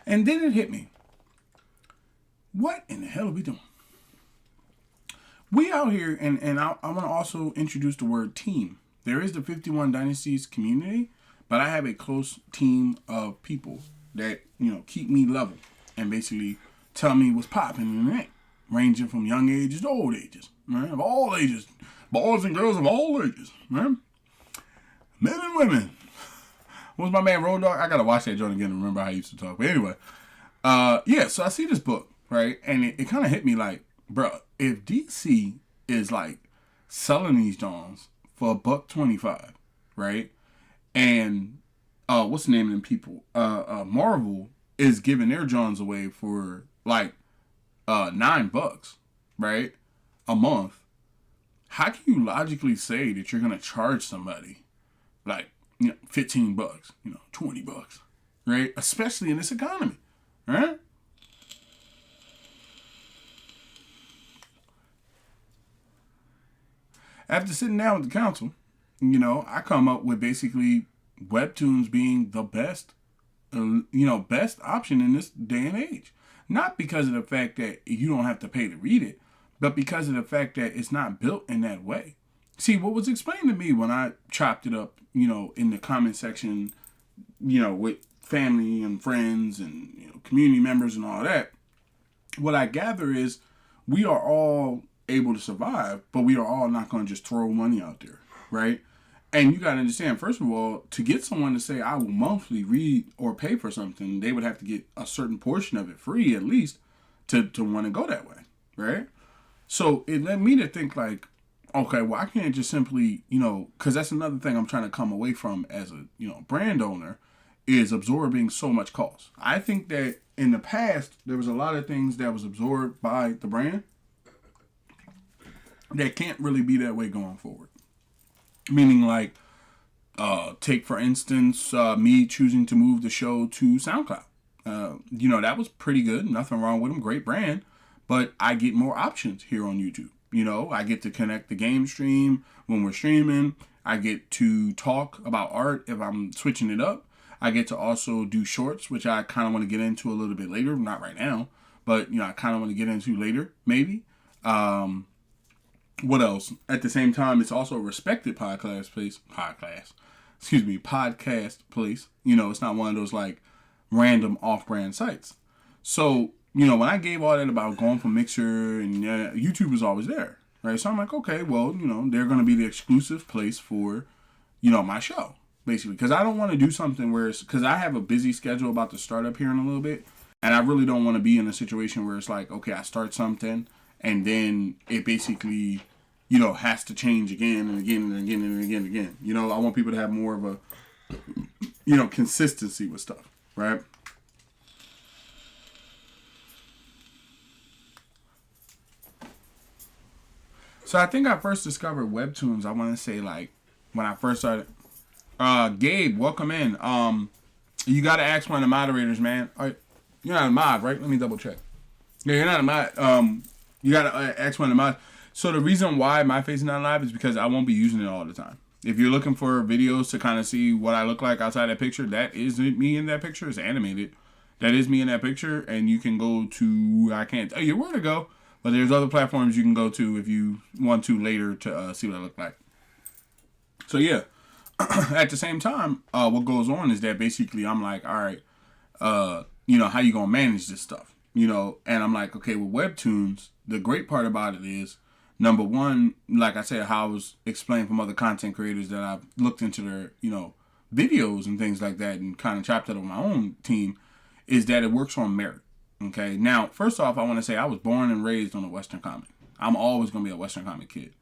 And then it hit me. What in the hell are we doing? We out here, and I want to also introduce the word team. There is the 51 Dynasties community, but I have a close team of people that, keep me level and basically tell me what's popping in the net, ranging from young ages to old ages, right? Of all ages, boys and girls of all ages, right? Men and women. What was my man Road Dogg? I gotta watch that joint again to remember how he used to talk. But anyway, so I see this book, right? And it kind of hit me like, bro, if DC is like selling these Johns for $1.25, right? And what's the name of them people? Marvel is giving their Johns away for like $9, right? A month. How can you logically say that you're gonna charge somebody like $15, $20, right? Especially in this economy, right? After sitting down with the council, I come up with basically webtoons being the best, best option in this day and age. Not because of the fact that you don't have to pay to read it, but because of the fact that it's not built in that way. See, what was explained to me when I chopped it up, in the comment section, with family and friends and, community members and all that, what I gather is we are all able to survive, but we are all not going to just throw money out there, right? And you got to understand, first of all, to get someone to say, I will monthly read or pay for something, they would have to get a certain portion of it free, at least, to want to go that way, right? So it led me to think like, okay, well, I can't just simply, because that's another thing I'm trying to come away from as a, brand owner, is absorbing so much cost. I think that in the past, there was a lot of things that was absorbed by the brand that can't really be that way going forward. Meaning like, take for instance, me choosing to move the show to SoundCloud. That was pretty good. Nothing wrong with them. Great brand. But I get more options here on YouTube. I get to connect the game stream when we're streaming. I get to talk about art if I'm switching it up. I get to also do shorts, which I kind of want to get into a little bit later. Not right now, but, I kind of want to get into later, maybe. What else? At the same time, it's also a respected podcast place. It's not one of those like random off-brand sites. So, when I gave all that about going from Mixer and YouTube was always there, right? So I'm like, okay, well, they're going to be the exclusive place for, my show, basically. Because I don't want to do something because I have a busy schedule about to start up here in a little bit. And I really don't want to be in a situation where it's like, okay, I start something and then it basically, has to change again and again and again and again and again. I want people to have more of a, consistency with stuff, right? So I think I first discovered webtoons, I want to say like when I first started. Gabe, welcome in. You got to ask one of the moderators, man. You're not a mod, right? Let me double check. Yeah, you're not a mod. You got to ask one of the mods. So the reason why my face is not live is because I won't be using it all the time. If you're looking for videos to kind of see what I look like outside that picture, that is me in that picture. It's animated. That is me in that picture. And you can go to, I can't tell you where to go, but there's other platforms you can go to if you want to later to see what I look like. So yeah, at the same time, what goes on is that basically I'm like, all right, how you gonna manage this stuff? And I'm like, okay, with Webtoons, the great part about it is, number one, like I said, how I was explained from other content creators that I've looked into their, videos and things like that and kind of chopped it on my own team, is that it works on merit. Okay. Now, first off, I want to say I was born and raised on a Western comic. I'm always going to be a Western comic kid.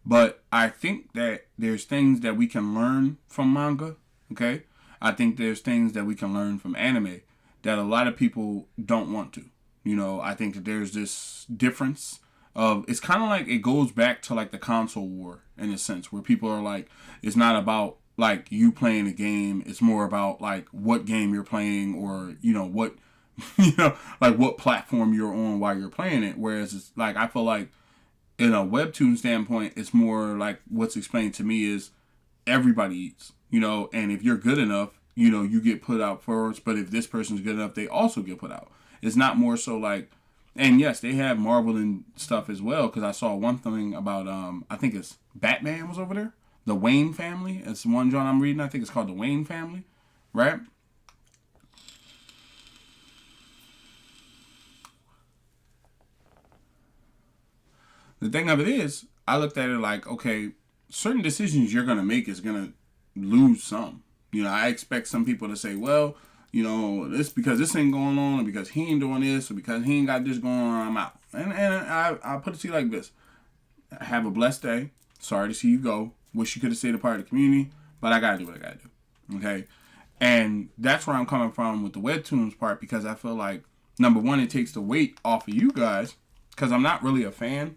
But I think that there's things that we can learn from manga. Okay. I think there's things that we can learn from anime that a lot of people don't want to. I think that there's this difference of, it's kind of like it goes back to like the console war in a sense, where people are like, it's not about like you playing a game, it's more about like what game you're playing, or what like what platform you're on while you're playing it. Whereas it's like, I feel like in a webtoon standpoint, it's more like what's explained to me is everybody eats, and if you're good enough, you get put out first, but if this person's good enough, they also get put out. It's not more so like, and yes, they have Marvel and stuff as well, because I saw one thing about, I think it's Batman was over there. The Wayne family. It's one John I'm reading. I think it's called The Wayne Family. Right? The thing of it is, I looked at it like, okay, certain decisions you're going to make is going to lose some. I expect some people to say, well, this because this ain't going on, or because he ain't doing this, or because he ain't got this going on, I'm out. And I put it to you like this. Have a blessed day. Sorry to see you go. Wish you could have stayed a part of the community, but I gotta do what I gotta do. Okay? And that's where I'm coming from with the webtoons part, because I feel like, number one, it takes the weight off of you guys, because I'm not really a fan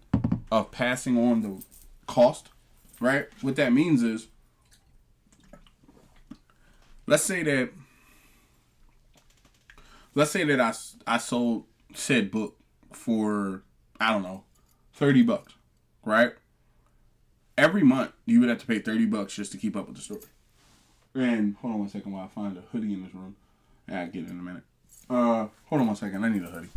of passing on the cost, right? What that means is, let's say that I sold said book for, I don't know, $30, right? Every month you would have to pay $30 just to keep up with the story. And hold on one second while I find a hoodie in this room. I'll get it in a minute. Hold on one second. I need a hoodie.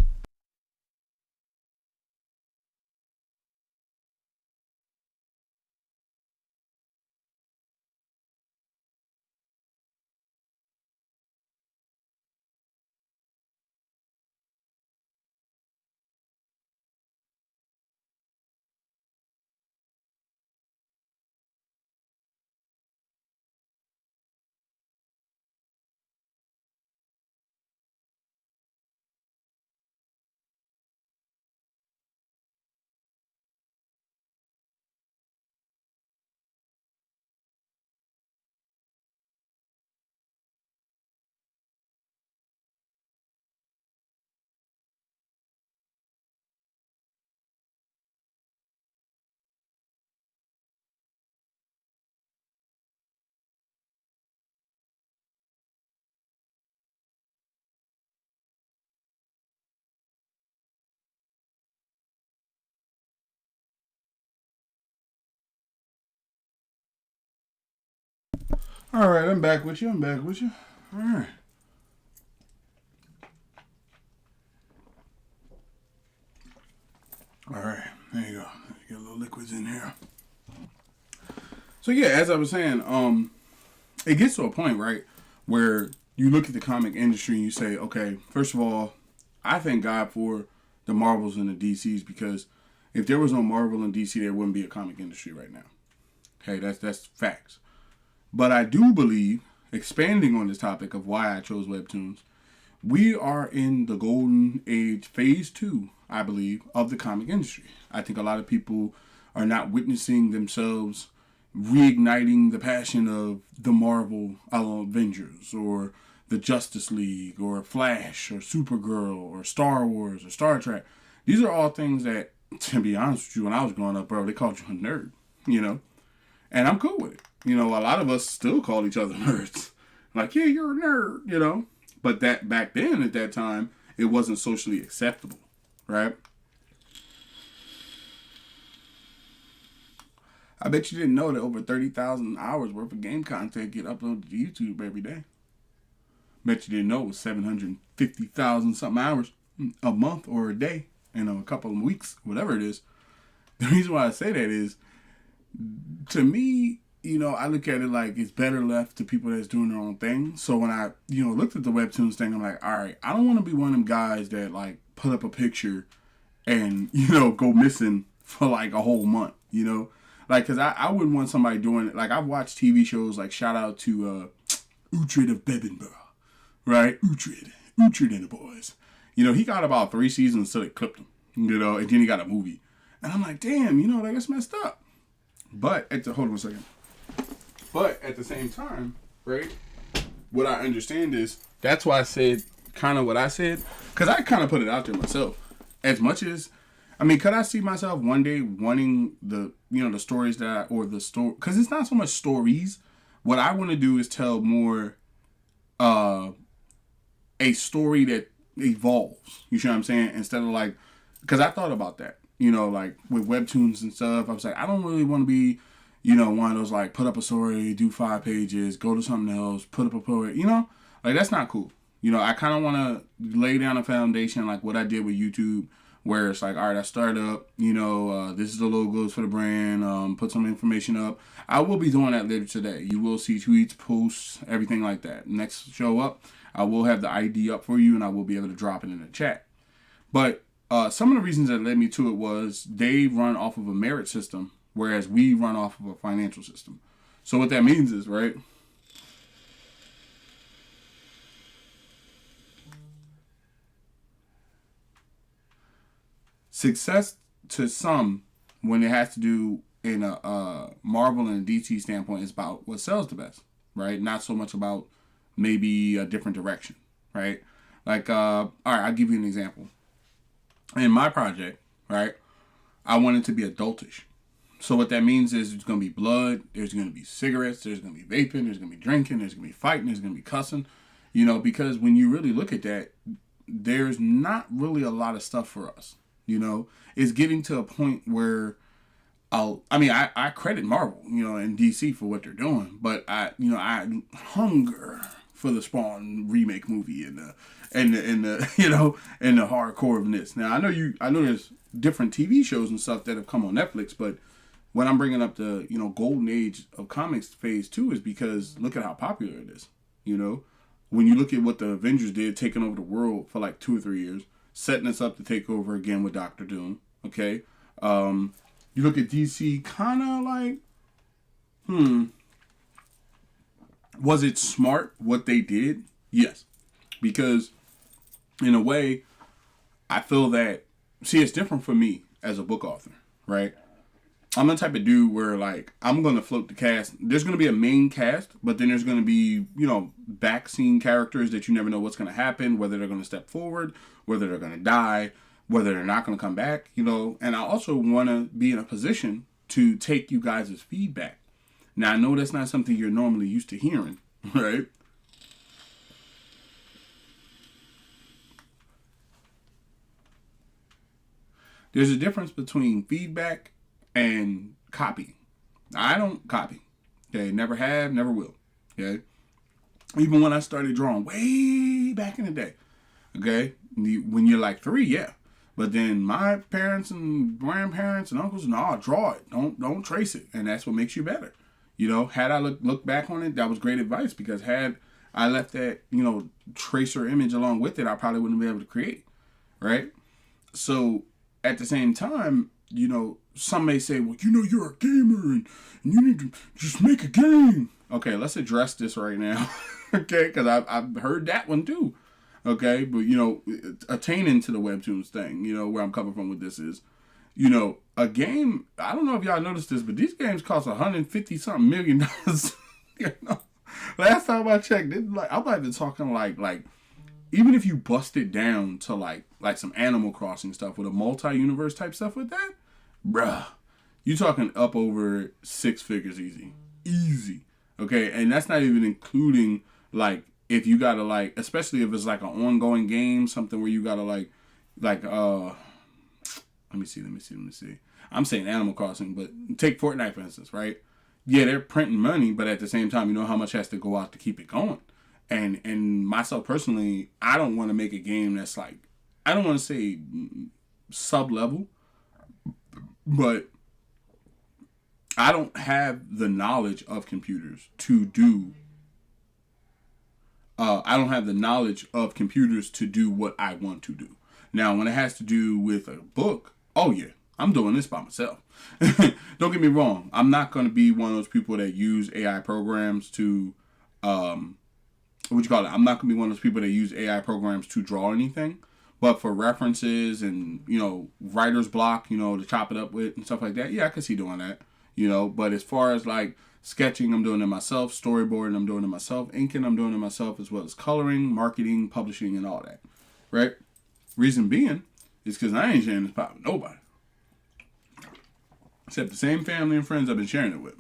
All right, I'm back with you. All right. All right, there you go. Get a little liquids in here. So yeah, as I was saying, it gets to a point, right, where you look at the comic industry and you say, okay, first of all, I thank God for the Marvels and the DCs, because if there was no Marvel and DC, there wouldn't be a comic industry right now. Okay, that's facts. But I do believe, expanding on this topic of why I chose webtoons, we are in the golden age, phase 2, I believe, of the comic industry. I think a lot of people are not witnessing themselves reigniting the passion of the Marvel Avengers, or the Justice League, or Flash, or Supergirl, or Star Wars, or Star Trek. These are all things that, to be honest with you, when I was growing up, bro, they called you a nerd, And I'm cool with it. A lot of us still call each other nerds. Like, yeah, you're a nerd, But that back then, at that time, it wasn't socially acceptable, right? I bet you didn't know that over 30,000 hours worth of game content get uploaded to YouTube every day. Bet you didn't know it was 750,000 something hours a month or a day, a couple of weeks, whatever it is. The reason why I say that is, to me, I look at it like it's better left to people that's doing their own thing. So when I, looked at the Webtoons thing, I'm like, all right, I don't want to be one of them guys that like put up a picture and, go missing for like a whole month, Like, because I wouldn't want somebody doing it. Like, I've watched TV shows, like, shout out to Uhtred of Bebbanburg, right? Uhtred and the boys. He got about 3 seasons until they clipped him, and then he got a movie. And I'm like, damn, like, that's messed up. But, hold on a second. But, at the same time, right, what I understand is, that's why I said kind of what I said, because I kind of put it out there myself. As much as, could I see myself one day wanting the stories because it's not so much stories. What I want to do is tell more a story that evolves. You see what I'm saying? Instead of like, because I thought about that, like with Webtoons and stuff. I was like, I don't really want to be, one of those like put up a story, do 5 pages, go to something else, put up a poet, like that's not cool. I kind of want to lay down a foundation like what I did with YouTube, where it's like, all right, I start up, this is the logos for the brand, put some information up. I will be doing that later today. You will see tweets, posts, everything like that. Next show up, I will have the ID up for you, and I will be able to drop it in the chat. But some of the reasons that led me to it was they run off of a merit system, whereas we run off of a financial system. So what that means is, right, success to some, when it has to do in a Marvel and a DC standpoint, is about what sells the best, right? Not so much about maybe a different direction, right? Like, all right, I'll give you an example. In my project, right, I want it to be adultish. So what that means is there's going to be blood, there's going to be cigarettes, there's going to be vaping, there's going to be drinking, there's going to be fighting, there's going to be cussing, because when you really look at that, there's not really a lot of stuff for us. It's getting to a point where I credit Marvel, and DC for what they're doing, but I hunger for the Spawn remake movie and the and the hardcore of this. Now I know there's different TV shows and stuff that have come on Netflix, but when I'm bringing up the golden age of comics phase 2 is because look at how popular it is. When you look at what the Avengers did, taking over the world for like 2 or 3 years, setting us up to take over again with Doctor Doom. Okay, you look at DC, kind of like, was it smart what they did? Yes, because in a way, I feel that, it's different for me as a book author, right? I'm the type of dude where, like, I'm going to float the cast. There's going to be a main cast, but then there's going to be, back scene characters that you never know what's going to happen, whether they're going to step forward, whether they're going to die, whether they're not going to come back, And I also want to be in a position to take you guys' feedback. Now, I know that's not something you're normally used to hearing, right? There's a difference between feedback and copy. I don't copy. Okay, never have, never will. Okay, even when I started drawing way back in the day. Okay, when you're like 3, yeah, but then my parents and grandparents and uncles, no, draw it. Don't trace it, and that's what makes you better. Had I look back on it, that was great advice, because had I left that tracer image along with it, I probably wouldn't be able to create, right? So at the same time, some may say, well, you're a gamer and you need to just make a game. Okay, let's address this right now. Okay, because I've heard that one too. Okay, but attaining to the Webtoons thing, where I'm coming from with this is, a game, I don't know if y'all noticed this, but these games cost $150 something million. Last time I checked, I'm not even talking like even if you bust it down to like some Animal Crossing stuff with a multi-universe type stuff with that, bruh, you talking up over 6 figures easy. Okay, and that's not even including like if you gotta like, especially if it's like an ongoing game, something where you gotta like let me see. I'm saying Animal Crossing, but take Fortnite for instance, right? Yeah, they're printing money, but at the same time, you know how much has to go out to keep it going. And myself personally, I don't want to make a game that's like, I don't want to say sub level, but I don't have the knowledge of computers to do. I don't have the knowledge of computers to do what I want to do. Now, when it has to do with a book, oh yeah, I'm doing this by myself. Don't get me wrong. I'm not going to be one of those people that use AI programs to, what you call it? I'm not going to be one of those people that use AI programs to draw anything. But for references and, you know, writer's block, you know, to chop it up with and stuff like that, yeah, I can see doing that, you know. But as far as like sketching, I'm doing it myself. Storyboarding, I'm doing it myself. Inking, I'm doing it myself, as well as coloring, marketing, publishing, and all that, right? Reason being is because I ain't sharing this pot with nobody. Except the same family and friends I've been sharing it with,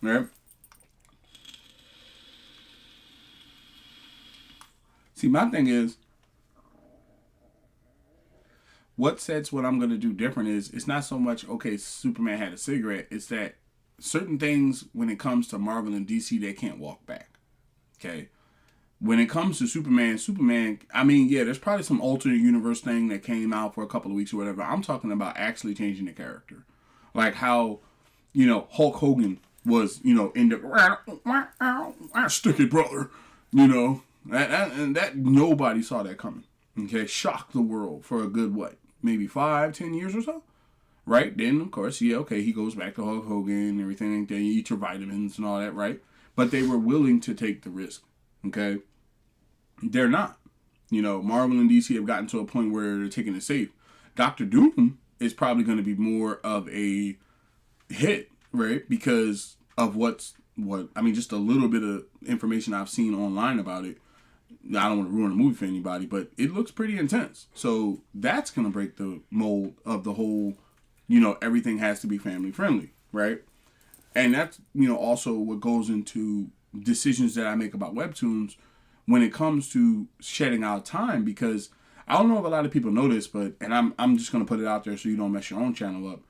right? See, my thing is, what sets what I'm going to do different is, it's not so much, okay, Superman had a cigarette. It's that certain things, when it comes to Marvel and DC, they can't walk back. Okay? When it comes to Superman, I mean, yeah, there's probably some alternate universe thing that came out for a couple of weeks or whatever. I'm talking about actually changing the character. Like how, you know, Hulk Hogan was, you know, in the stick it, brother. You know, that nobody saw that coming. Okay, shocked the world for a good, what, maybe 5-10 years or so? Right? Then, of course, yeah, okay, he goes back to Hulk Hogan and everything like that. You eat your vitamins and all that, right? But they were willing to take the risk. Okay? They're not. You know, Marvel and DC have gotten to a point where they're taking it safe. Doctor Doom is probably going to be more of a hit, right? Because of just a little bit of information I've seen online about it. I don't want to ruin a movie for anybody, but it looks pretty intense. So that's going to break the mold of the whole, you know, everything has to be family friendly, right? And that's, you know, also what goes into decisions that I make about webtoons when it comes to shedding out time, because I don't know if a lot of people know this, but, and I'm just going to put it out there so you don't mess your own channel up.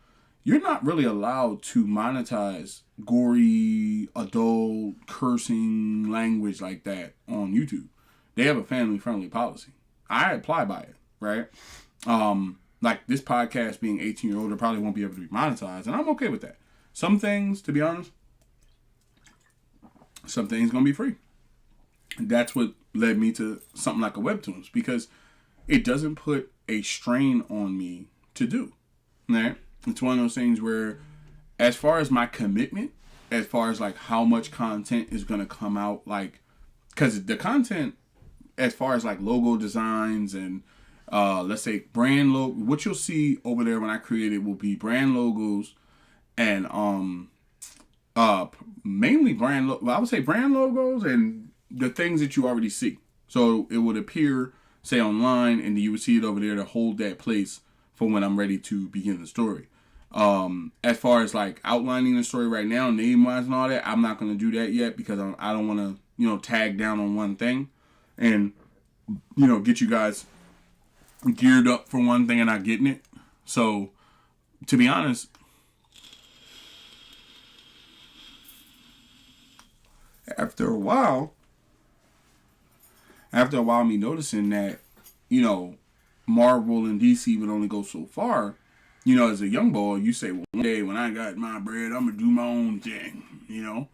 You're not really allowed to monetize gory, adult, cursing language like that on YouTube. They have a family-friendly policy. I apply by it, right? Like this podcast being 18 or older probably won't be able to be monetized, and I'm okay with that. Some things, to be honest, some things going to be free. That's what led me to something like a Webtoons, because it doesn't put a strain on me to do, right? It's one of those things where, as far as my commitment, as far as like how much content is going to come out, like, because the content, as far as like logo designs and let's say brand logo, what you'll see over there when I create it will be brand logos and mainly well, I would say brand logos and the things that you already see. So it would appear, say, online, and you would see it over there to hold that place for when I'm ready to begin the story. As far as like outlining the story right now, name wise and all that, I'm not going to do that yet because I don't want to, you know, tag down on one thing and, you know, get you guys geared up for one thing and not getting it. So, to be honest, after a while, me noticing that, you know, Marvel and DC would only go so far, you know, as a young boy, you say, well, one day when I got my bread, I'm going to do my own thing, you know.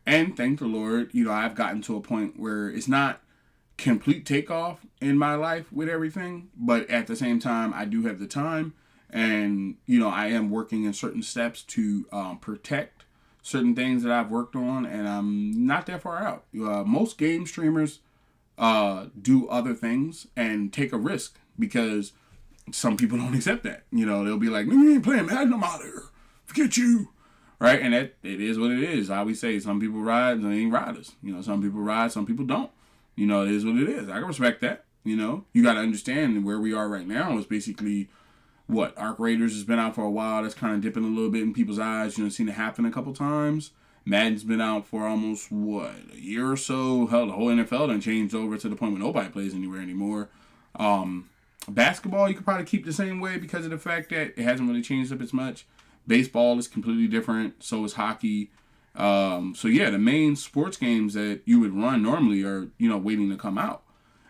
And thank the Lord, you know, I've gotten to a point where it's not complete takeoff in my life with everything, but at the same time, I do have the time, and you know, I am working in certain steps to protect certain things that I've worked on, and I'm not that far out. Most game streamers do other things and take a risk because some people don't accept that. You know, they'll be like, "You ain't playing Madden, I'm out of here. Forget you." Right? And it is what it is. I always say some people ride and they ain't riders. You know, some people ride, some people don't. You know, it is what it is. I can respect that. You know, you got to understand where we are right now is basically what Arc Raiders has been out for a while. That's kind of dipping a little bit in people's eyes. You know, seen it happen a couple times. Madden's been out for almost, a year or so. Hell, the whole NFL done changed over to the point where nobody plays anywhere anymore. Basketball, you could probably keep the same way because of the fact that it hasn't really changed up as much. Baseball is completely different. So is hockey. So yeah, the main sports games that you would run normally are, waiting to come out.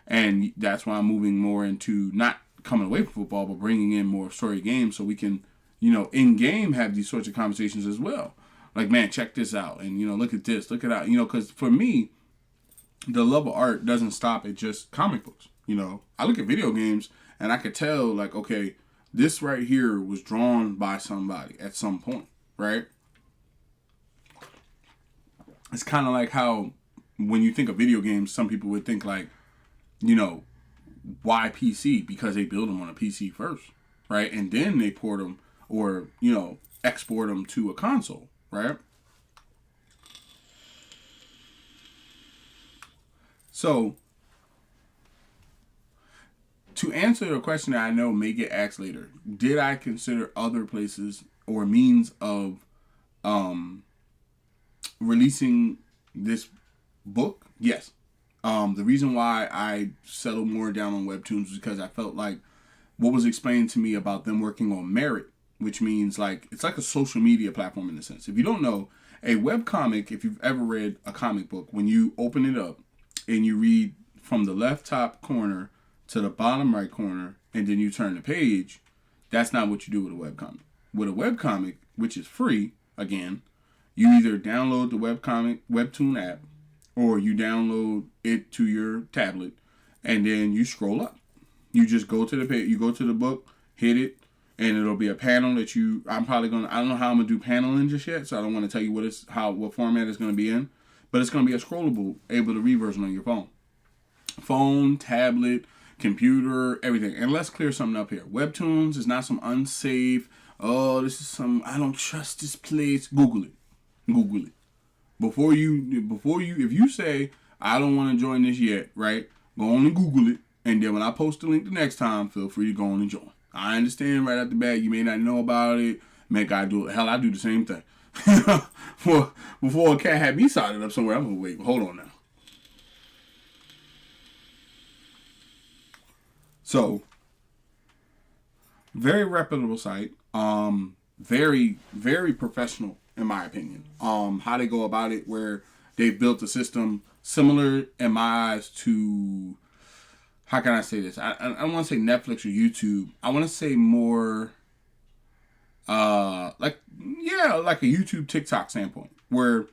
And that's why I'm moving more into not coming away from football, but bringing in more story games so we can, in game have these sorts of conversations as well. Like, man, check this out. And, look at this, look at that. Because for me, the love of art doesn't stop at just comic books. I look at video games and I could tell, like, okay, this right here was drawn by somebody at some point, right? It's kind of like how when you think of video games, some people would think like, why PC? Because they build them on a PC first, right? And then they port them or, export them to a console, right? So, to answer a question that I know may get asked later, did I consider other places or means of releasing this book? Yes. The reason why I settled more down on webtoons was because I felt like what was explained to me about them working on merit, which means like it's like a social media platform in a sense. If you don't know, a webcomic, if you've ever read a comic book, when you open it up and you read from the left top corner to the bottom right corner and then you turn the page, that's not what you do with a webcomic. With a webcomic, which is free, again, you either download the webtoon app or you download it to your tablet and then you scroll up. You just go to the page, you go to the book, hit it, and it'll be a panel that I don't know how I'm gonna do paneling just yet, so I don't want to tell you what format it's gonna be in, but it's gonna be a scrollable, able to read version on your phone, tablet, computer, everything. And let's clear something up here. Webtoons is not some unsafe, this is some, I don't trust this place. Google it. Google it. Before you, if you say, I don't want to join this yet, right? Go on and Google it. And then when I post the link the next time, feel free to go on and join. I understand right at the bat, you may not know about it. Make I do it. Hell, I do the same thing. Before a cat had me sided up somewhere, I'm going to wait. Hold on now. So, very reputable site. Very, very professional in my opinion. How they go about it, where they built a system similar in my eyes to, how can I say this? I don't want to say Netflix or YouTube. I want to say more, like a YouTube TikTok standpoint, where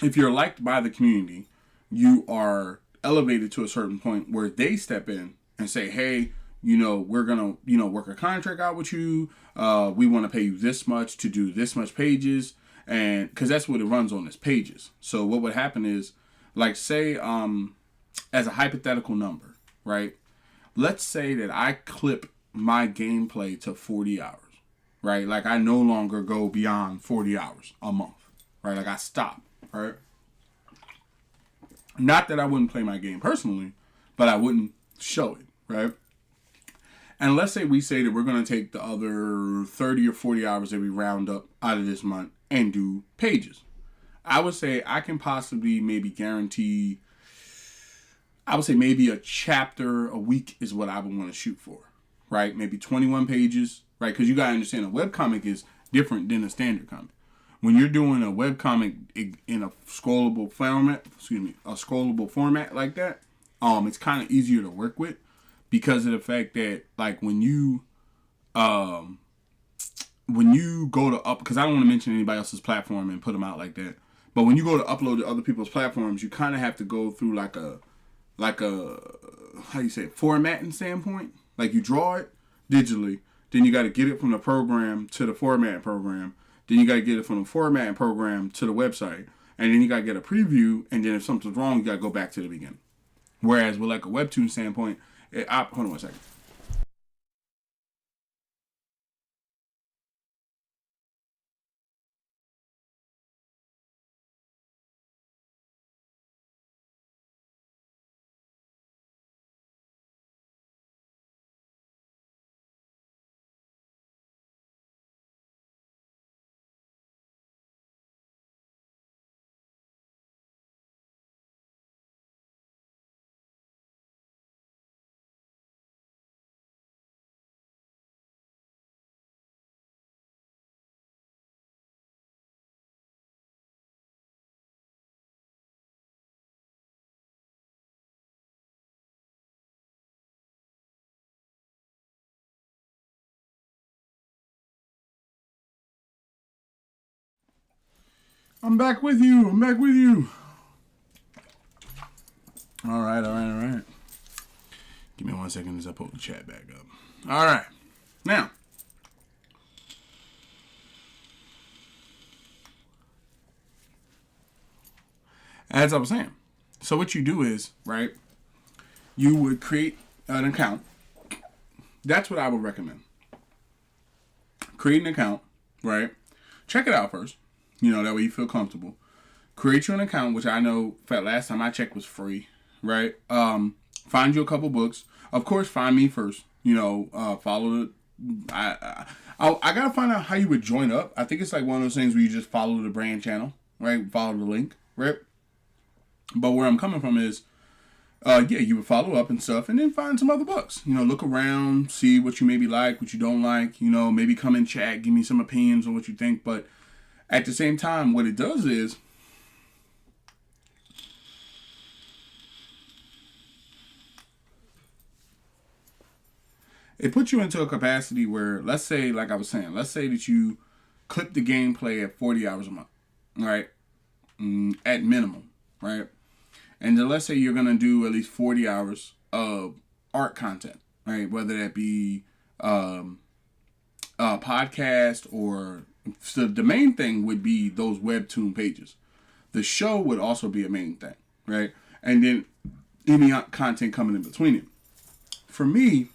if you're liked by the community, you are elevated to a certain point where they step in and say, hey, we're going to, work a contract out with you. We want to pay you this much to do this much pages. And because that's what it runs on is pages. So what would happen is, like, say, as a hypothetical number, right? Let's say that I clip my gameplay to 40 hours, right? Like, I no longer go beyond 40 hours a month, right? Like, I stop, right? Not that I wouldn't play my game personally, but I wouldn't show it, right? And let's say we say that we're going to take the other 30 or 40 hours that we round up out of this month and do pages. I would say I can possibly maybe guarantee, I would say maybe a chapter a week is what I would want to shoot for, right? Maybe 21 pages, right? Because you got to understand a webcomic is different than a standard comic. When you're doing a webcomic in a scrollable format like that, it's kind of easier to work with because of the fact that, like, when you go to because I don't want to mention anybody else's platform and put them out like that, but when you go to upload to other people's platforms, you kind of have to go through like a how you say it, formatting standpoint. Like, you draw it digitally, then you got to get it from the program to the format program, then you got to get it from the format program to the website, and then you got to get a preview, and then if something's wrong, you got to go back to the beginning. Whereas with like a webtoon standpoint, hold on one second. I'm back with you. I'm back with you. All right. Give me 1 second as I pull the chat back up. All right. Now, as I was saying, so what you do is, right, you would create an account. That's what I would recommend. Create an account, right? Check it out first. That way you feel comfortable. Create you an account, which I know last time I checked was free, right? Find you a couple books. Of course, find me first. Follow the. I gotta find out how you would join up. I think it's like one of those things where you just follow the brand channel, right? Follow the link, right? But where I'm coming from is, you would follow up and stuff, and then find some other books. Look around, see what you maybe like, what you don't like. Maybe come in chat, give me some opinions on what you think. But at the same time, what it does is, it puts you into a capacity where, let's say, like I was saying, let's say that you clip the gameplay at 40 hours a month, right? At minimum, right? And then let's say you're going to do at least 40 hours of art content, right? Whether that be a podcast or... So the main thing would be those webtoon pages. The show would also be a main thing, right? And then any content coming in between it. For me,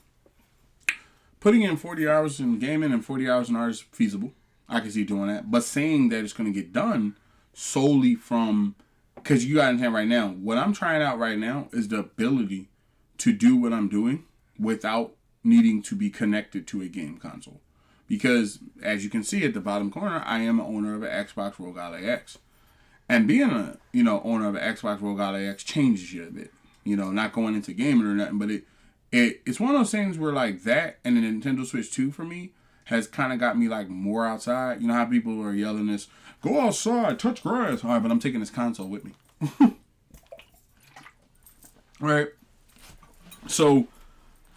putting in 40 hours in gaming and 40 hours in art is feasible. I can see doing that. But saying that it's going to get done solely from... Because you got to understand right now, what I'm trying out right now is the ability to do what I'm doing without needing to be connected to a game console. Because, as you can see at the bottom corner, I am an owner of an Xbox Rogue Ally X. And being a, owner of an Xbox Rogue Ally X changes you a bit. Not going into gaming or nothing, but it's one of those things where, like, that and the Nintendo Switch 2 for me has kind of got me, like, more outside. You know how people are yelling this, go outside, touch grass. All right, but I'm taking this console with me. Right? So,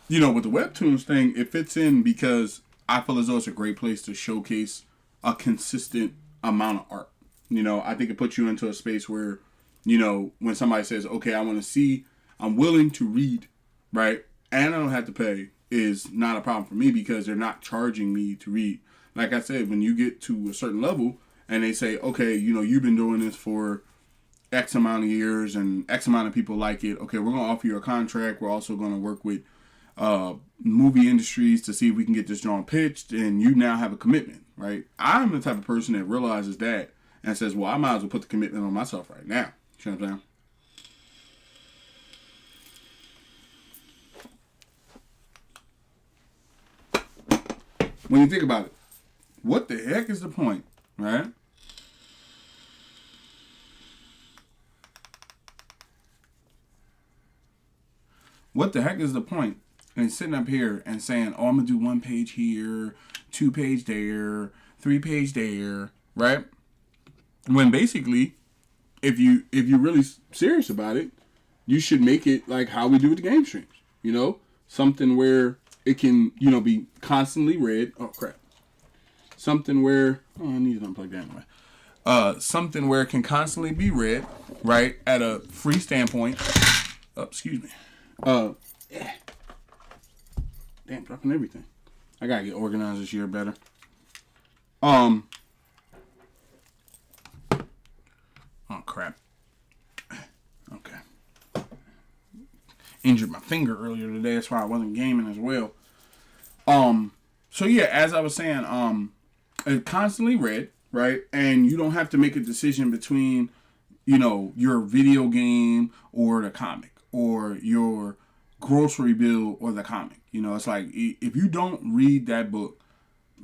with the Webtoons thing, it fits in because I feel as though it's a great place to showcase a consistent amount of art. I think it puts you into a space where, when somebody says, okay, I want to see, I'm willing to read, right? And I don't have to pay, is not a problem for me because they're not charging me to read. Like I said, when you get to a certain level and they say, okay, you've been doing this for X amount of years and X amount of people like it. Okay, we're going to offer you a contract. We're also going to work with movie industries to see if we can get this joint pitched, and you now have a commitment, right? I'm the type of person that realizes that and says, well, I might as well put the commitment on myself right now. You know what I'm saying? When you think about it, what the heck is the point, right? What the heck is the point in sitting up here and saying, oh, I'm going to do 1 page here, 2 page there, 3 page there, right? When basically, if you're really serious about it, you should make it like how we do with the game streams. Something where it can, be constantly read. Oh, crap. Something where, I need to unplug that anyway. Something where it can constantly be read, right, at a free standpoint. Oh, excuse me. Yeah. Damn, dropping everything. I gotta get organized this year better. Oh, crap. Okay. Injured my finger earlier today. That's why I wasn't gaming as well. So yeah, as I was saying, it constantly read, right? And you don't have to make a decision between, your video game or the comic, or your grocery bill or the comic. It's like, if you don't read that book,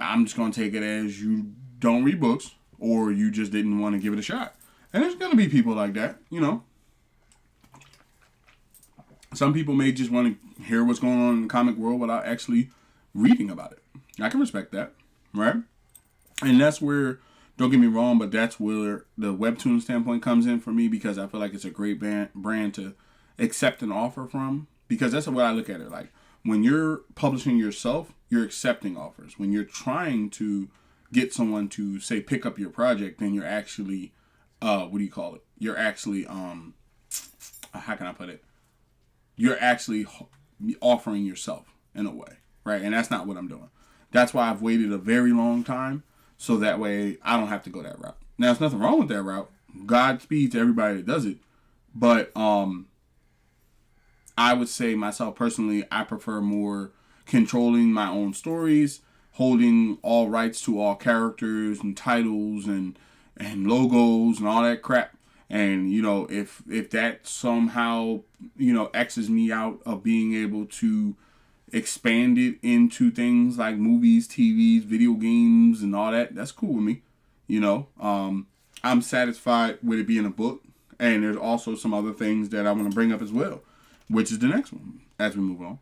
I'm just going to take it as you don't read books, or you just didn't want to give it a shot. And there's going to be people like that, Some people may just want to hear what's going on in the comic world without actually reading about it. I can respect that, right? And that's where, don't get me wrong, but that's where the Webtoon standpoint comes in for me, because I feel like it's a great brand to accept an offer from, because that's what I look at it like. When you're publishing yourself, you're accepting offers. When you're trying to get someone to, say, pick up your project, then you're actually what do you call it? You're actually how can I put it? You're actually offering yourself in a way, right? And that's not what I'm doing. That's why I've waited a very long time, so that way I don't have to go that route. Now, there's nothing wrong with that route. Godspeed to everybody that does it, but I would say myself personally, I prefer more controlling my own stories, holding all rights to all characters and titles and logos and all that crap. And if that somehow X's me out of being able to expand it into things like movies, TVs, video games, and all that, that's cool with me. I'm satisfied with it being a book, and there's also some other things that I want to bring up as well, which is the next one as we move on,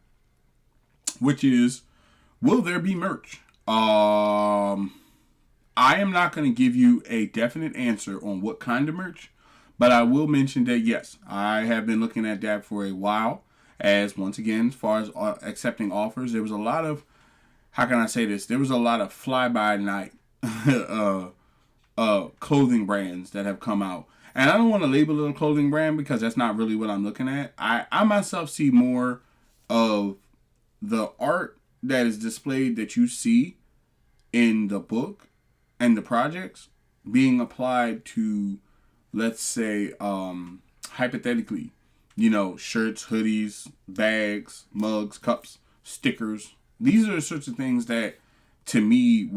which is, will there be merch? I am not going to give you a definite answer on what kind of merch, but I will mention that, yes, I have been looking at that for a while, as once again, as far as accepting offers, there was a lot of, how can I say this? There was a lot of fly-by-night clothing brands that have come out. And I don't want to label it a clothing brand because that's not really what I'm looking at. I myself see more of the art that is displayed that you see in the book and the projects being applied to, let's say, hypothetically, shirts, hoodies, bags, mugs, cups, stickers. These are the sorts of things that, to me,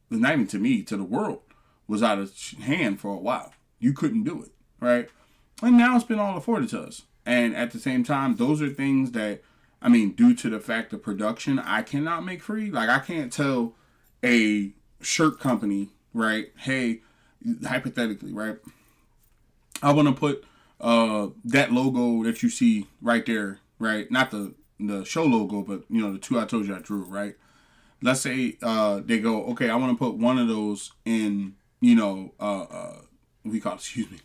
not even to me, to the world, was out of hand for a while. You couldn't do it, right? And now it's been all afforded to us. And at the same time, those are things that, due to the fact of production, I cannot make free. Like, I can't tell a shirt company, right, hey, hypothetically, right, I want to put that logo that you see right there, right, not the show logo, but, the two I told you I drew, right? Let's say they go, okay, I want to put one of those in, excuse me,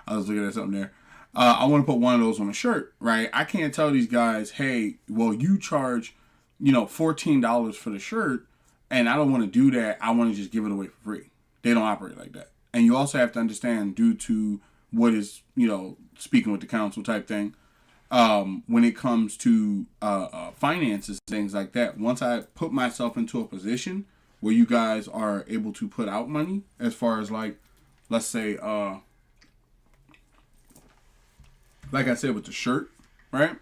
I was looking at something there. I want to put one of those on a shirt, right? I can't tell these guys, hey, well, you charge, $14 for the shirt, and I don't want to do that. I want to just give it away for free. They don't operate like that. And you also have to understand, due to what is, speaking with the council type thing, when it comes to finances, things like that, once I put myself into a position where you guys are able to put out money, as far as like, let's say, like I said with the shirt, right?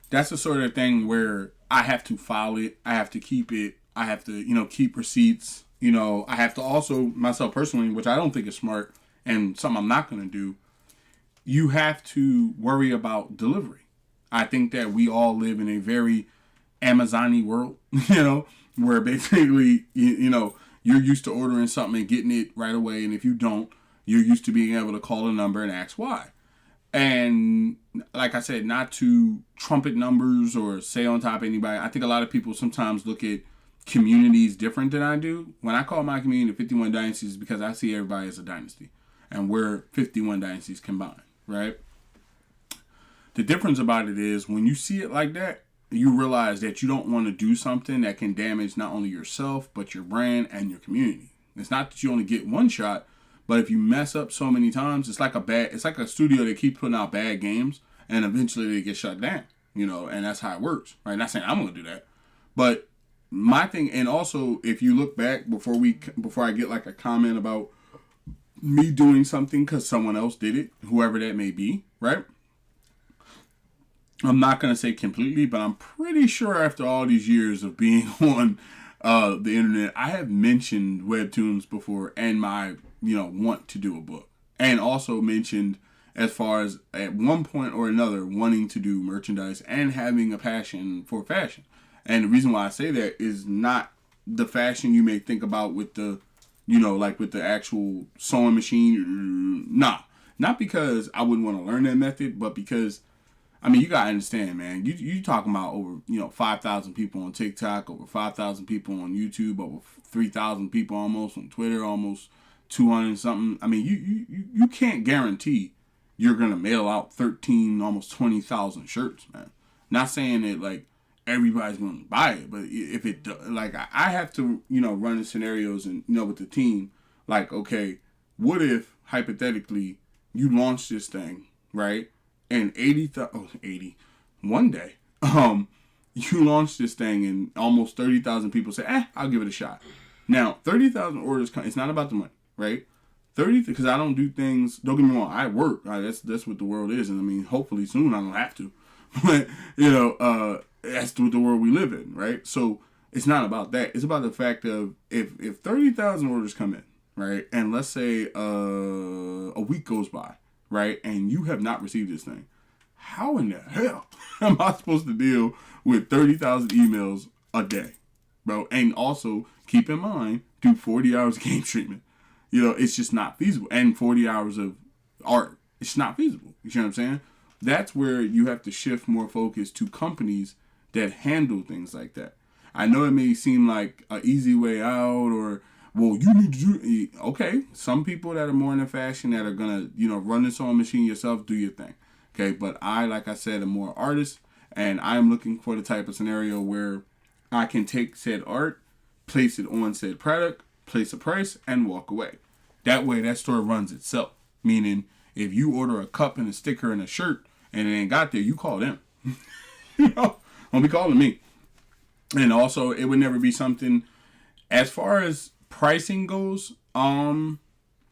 That's the sort of thing where I have to file it. I have to keep it. I have to, keep receipts. I have to also, myself personally, which I don't think is smart and something I'm not going to do, you have to worry about delivery. I think that we all live in a very Amazon-y world, where basically, you're used to ordering something and getting it right away. And if you don't, you're used to being able to call a number and ask why. And like I said, not to trumpet numbers or say on top of anybody, I think a lot of people sometimes look at communities different than I do. When I call my community 51 Dynasties, because I see everybody as a dynasty. And we're 51 dynasties combined, right? The difference about it is, when you see it like that, you realize that you don't want to do something that can damage not only yourself, but your brand and your community. It's not that you only get one shot, but if you mess up so many times, it's like a studio that keeps putting out bad games, and eventually they get shut down, and that's how it works, right? Not saying I'm going to do that, but my thing, and also, if you look back before I get like a comment about me doing something because someone else did it, whoever that may be, right? I'm not going to say completely, but I'm pretty sure after all these years of being on the internet, I have mentioned webtoons before and my, want to do a book. And also mentioned, as far as at one point or another, wanting to do merchandise and having a passion for fashion. And the reason why I say that is not the fashion you may think about with the, like with the actual sewing machine. Nah, not because I wouldn't want to learn that method, but because, you gotta understand, man. You talking about over 5,000 people on TikTok, over 5,000 people on YouTube, over 3,000 people almost on Twitter, almost 200 something. You can't guarantee you're gonna mail out 13, almost 20,000 shirts, man. Not saying that like everybody's gonna buy it, but if it, like, I have to run the scenarios and with the team, like, okay, what if, hypothetically, you launch this thing, right? And 80, one day, you launch this thing and almost 30,000 people say, I'll give it a shot. Now, 30,000 orders, it's not about the money, right? 30, because I don't do things, don't get me wrong, I work. Right? That's what the world is. And I mean, hopefully soon I don't have to. But, that's what the world we live in, right? So it's not about that. It's about the fact of if 30,000 orders come in, right? And let's say a week goes by, right? And you have not received this thing. How in the hell am I supposed to deal with 30,000 emails a day, bro? And also, keep in mind, do 40 hours of game treatment. It's just not feasible. And 40 hours of art. It's not feasible. You know what I'm saying? That's where you have to shift more focus to companies that handle things like that. I know it may seem like an easy way out, or, well, you need to do, okay, some people that are more in the fashion that are going to, run this on machine yourself, do your thing. Okay, but I, like I said, am more artist, and I'm looking for the type of scenario where I can take said art, place it on said product, place a price, and walk away. That way, that store runs itself. Meaning, if you order a cup and a sticker and a shirt, and it ain't got there, you call them. Don't be calling me. And also, it would never be something, as far as pricing goes, I'm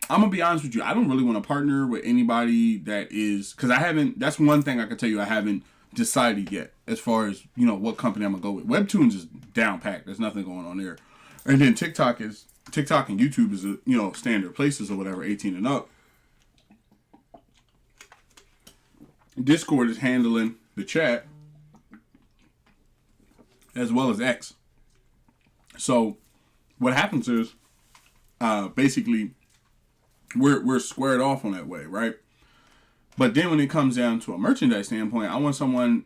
going to be honest with you. I don't really want to partner with anybody that is, because that's one thing I can tell you I haven't decided yet, as far as, what company I'm going to go with. Webtoons is down packed. There's nothing going on there. And then TikTok and YouTube is, standard places or whatever, 18 and up. Discord is handling the chat, as well as X. So what happens is, basically, we're squared off on that way, right? But then when it comes down to a merchandise standpoint, I want someone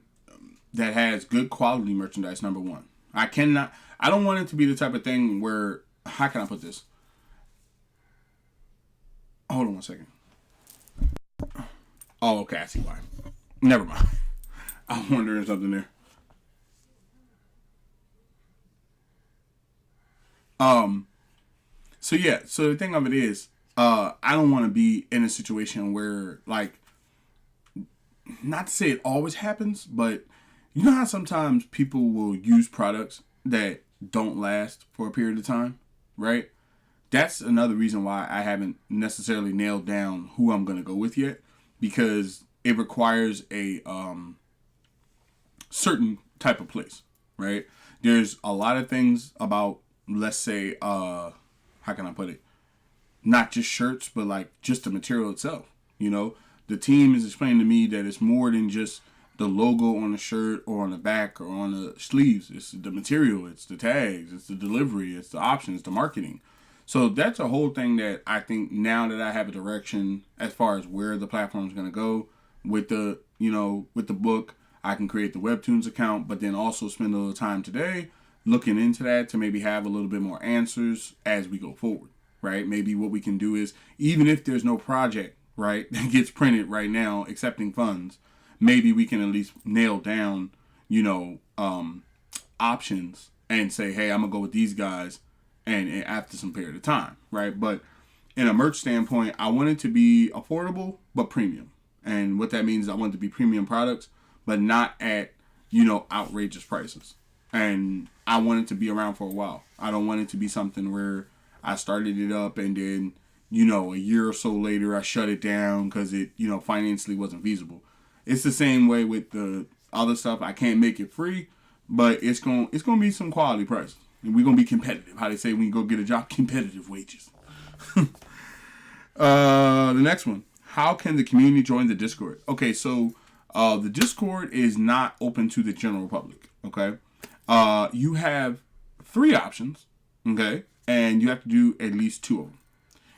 that has good quality merchandise, number one. I don't want it to be the type of thing where, how can I put this? Hold on one second. Oh, okay, I see why. Never mind. I'm wondering something there. So the thing of it is, I don't want to be in a situation where, like, not to say it always happens, but you know how sometimes people will use products that don't last for a period of time, right? That's another reason why I haven't necessarily nailed down who I'm going to go with yet, because it requires a certain type of place, right? There's a lot of things about, let's say, how can I put it? Not just shirts, but like just the material itself. The team is explaining to me that it's more than just the logo on the shirt or on the back or on the sleeves. It's the material, it's the tags, it's the delivery, it's the options, the marketing. So that's a whole thing that I think, now that I have a direction as far as where the platform is going to go with the, with the book, I can create the Webtoons account, but then also spend a little time today looking into that to maybe have a little bit more answers as we go forward, right? Maybe what we can do is, even if there's no project, right, that gets printed right now accepting funds, maybe we can at least nail down, options and say, hey, I'm going to go with these guys and after some period of time, right? But in a merch standpoint, I want it to be affordable but premium. And what that means is I want it to be premium products, but not at, outrageous prices. And I want it to be around for a while. I don't want it to be something where I started it up and then, a year or so later I shut it down because it, financially wasn't feasible. It's the same way with the other stuff. I can't make it free, but it's gonna be some quality prices. And we're going to be competitive. How they say when you go get a job, competitive wages. The next one. How can the community join the Discord? Okay, so the Discord is not open to the general public, okay? You have 3 options, okay? And you have to do at least 2 of them.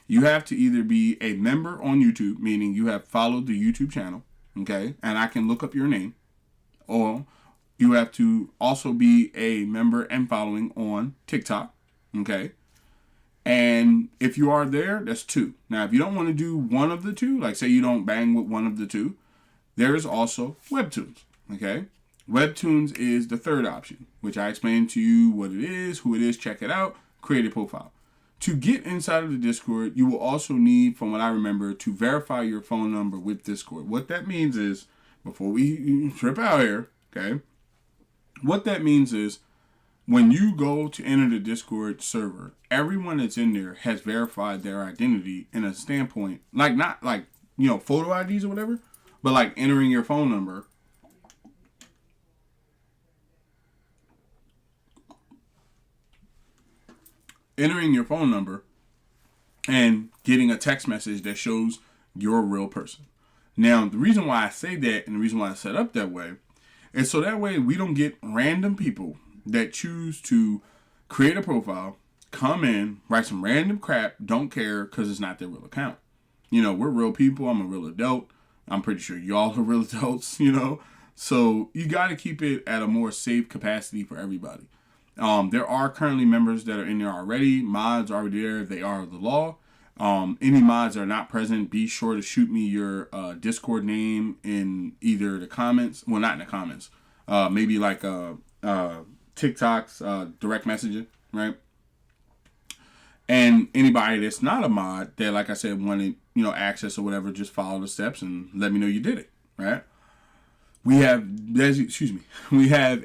You have to either be a member on YouTube, meaning you have followed the YouTube channel, okay? And I can look up your name. Or you have to also be a member and following on TikTok, okay? And if you are there, that's 2. Now, if you don't want to do one of the 2, like say you don't bang with one of the 2, there's also Webtoons, okay? Webtoons is the 3rd option, which I explained to you what it is, who it is, check it out, create a profile. To get inside of the Discord, you will also need, from what I remember, to verify your phone number with Discord. What that means is, before we trip out here, okay, what that means is when you go to enter the Discord server, everyone that's in there has verified their identity in a standpoint, like not like, photo IDs or whatever, but like entering your phone number. Entering your phone number and getting a text message that shows you're a real person. Now, the reason why I say that and the reason why I set up that way is so that way we don't get random people that choose to create a profile, come in, write some random crap, don't care because it's not their real account. We're real people. I'm a real adult. I'm pretty sure y'all are real adults, So you got to keep it at a more safe capacity for everybody. There are currently members that are in there already. Mods are already there. They are the law. Any mods that are not present, be sure to shoot me your Discord name in either the comments. Well, not in the comments. Maybe like TikTok's direct messaging, right? And anybody that's not a mod that, like I said, wanted access or whatever, just follow the steps and let me know you did it, right? We have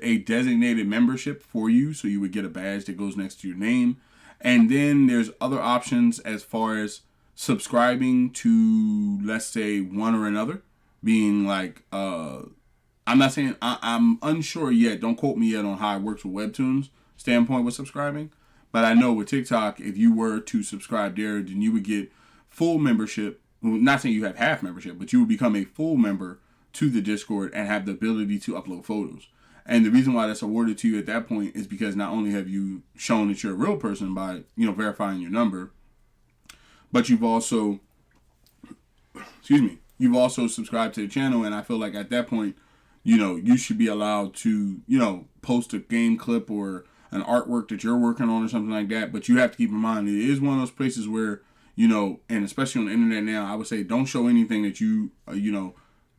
a designated membership for you, so you would get a badge that goes next to your name. And then there's other options as far as subscribing to, let's say, one or another, being like, I'm not saying, I'm unsure yet, don't quote me yet on how it works with Webtoons standpoint with subscribing, but I know with TikTok, if you were to subscribe there, then you would get full membership. Well, not saying you have half membership, but you would become a full member to the Discord and have the ability to upload photos. And the reason why that's awarded to you at that point is because not only have you shown that you're a real person by, verifying your number, but you've also subscribed to the channel. And I feel like at that point, you should be allowed to, post a game clip or an artwork that you're working on or something like that. But you have to keep in mind, it is one of those places where, and especially on the internet now, I would say don't show anything that you,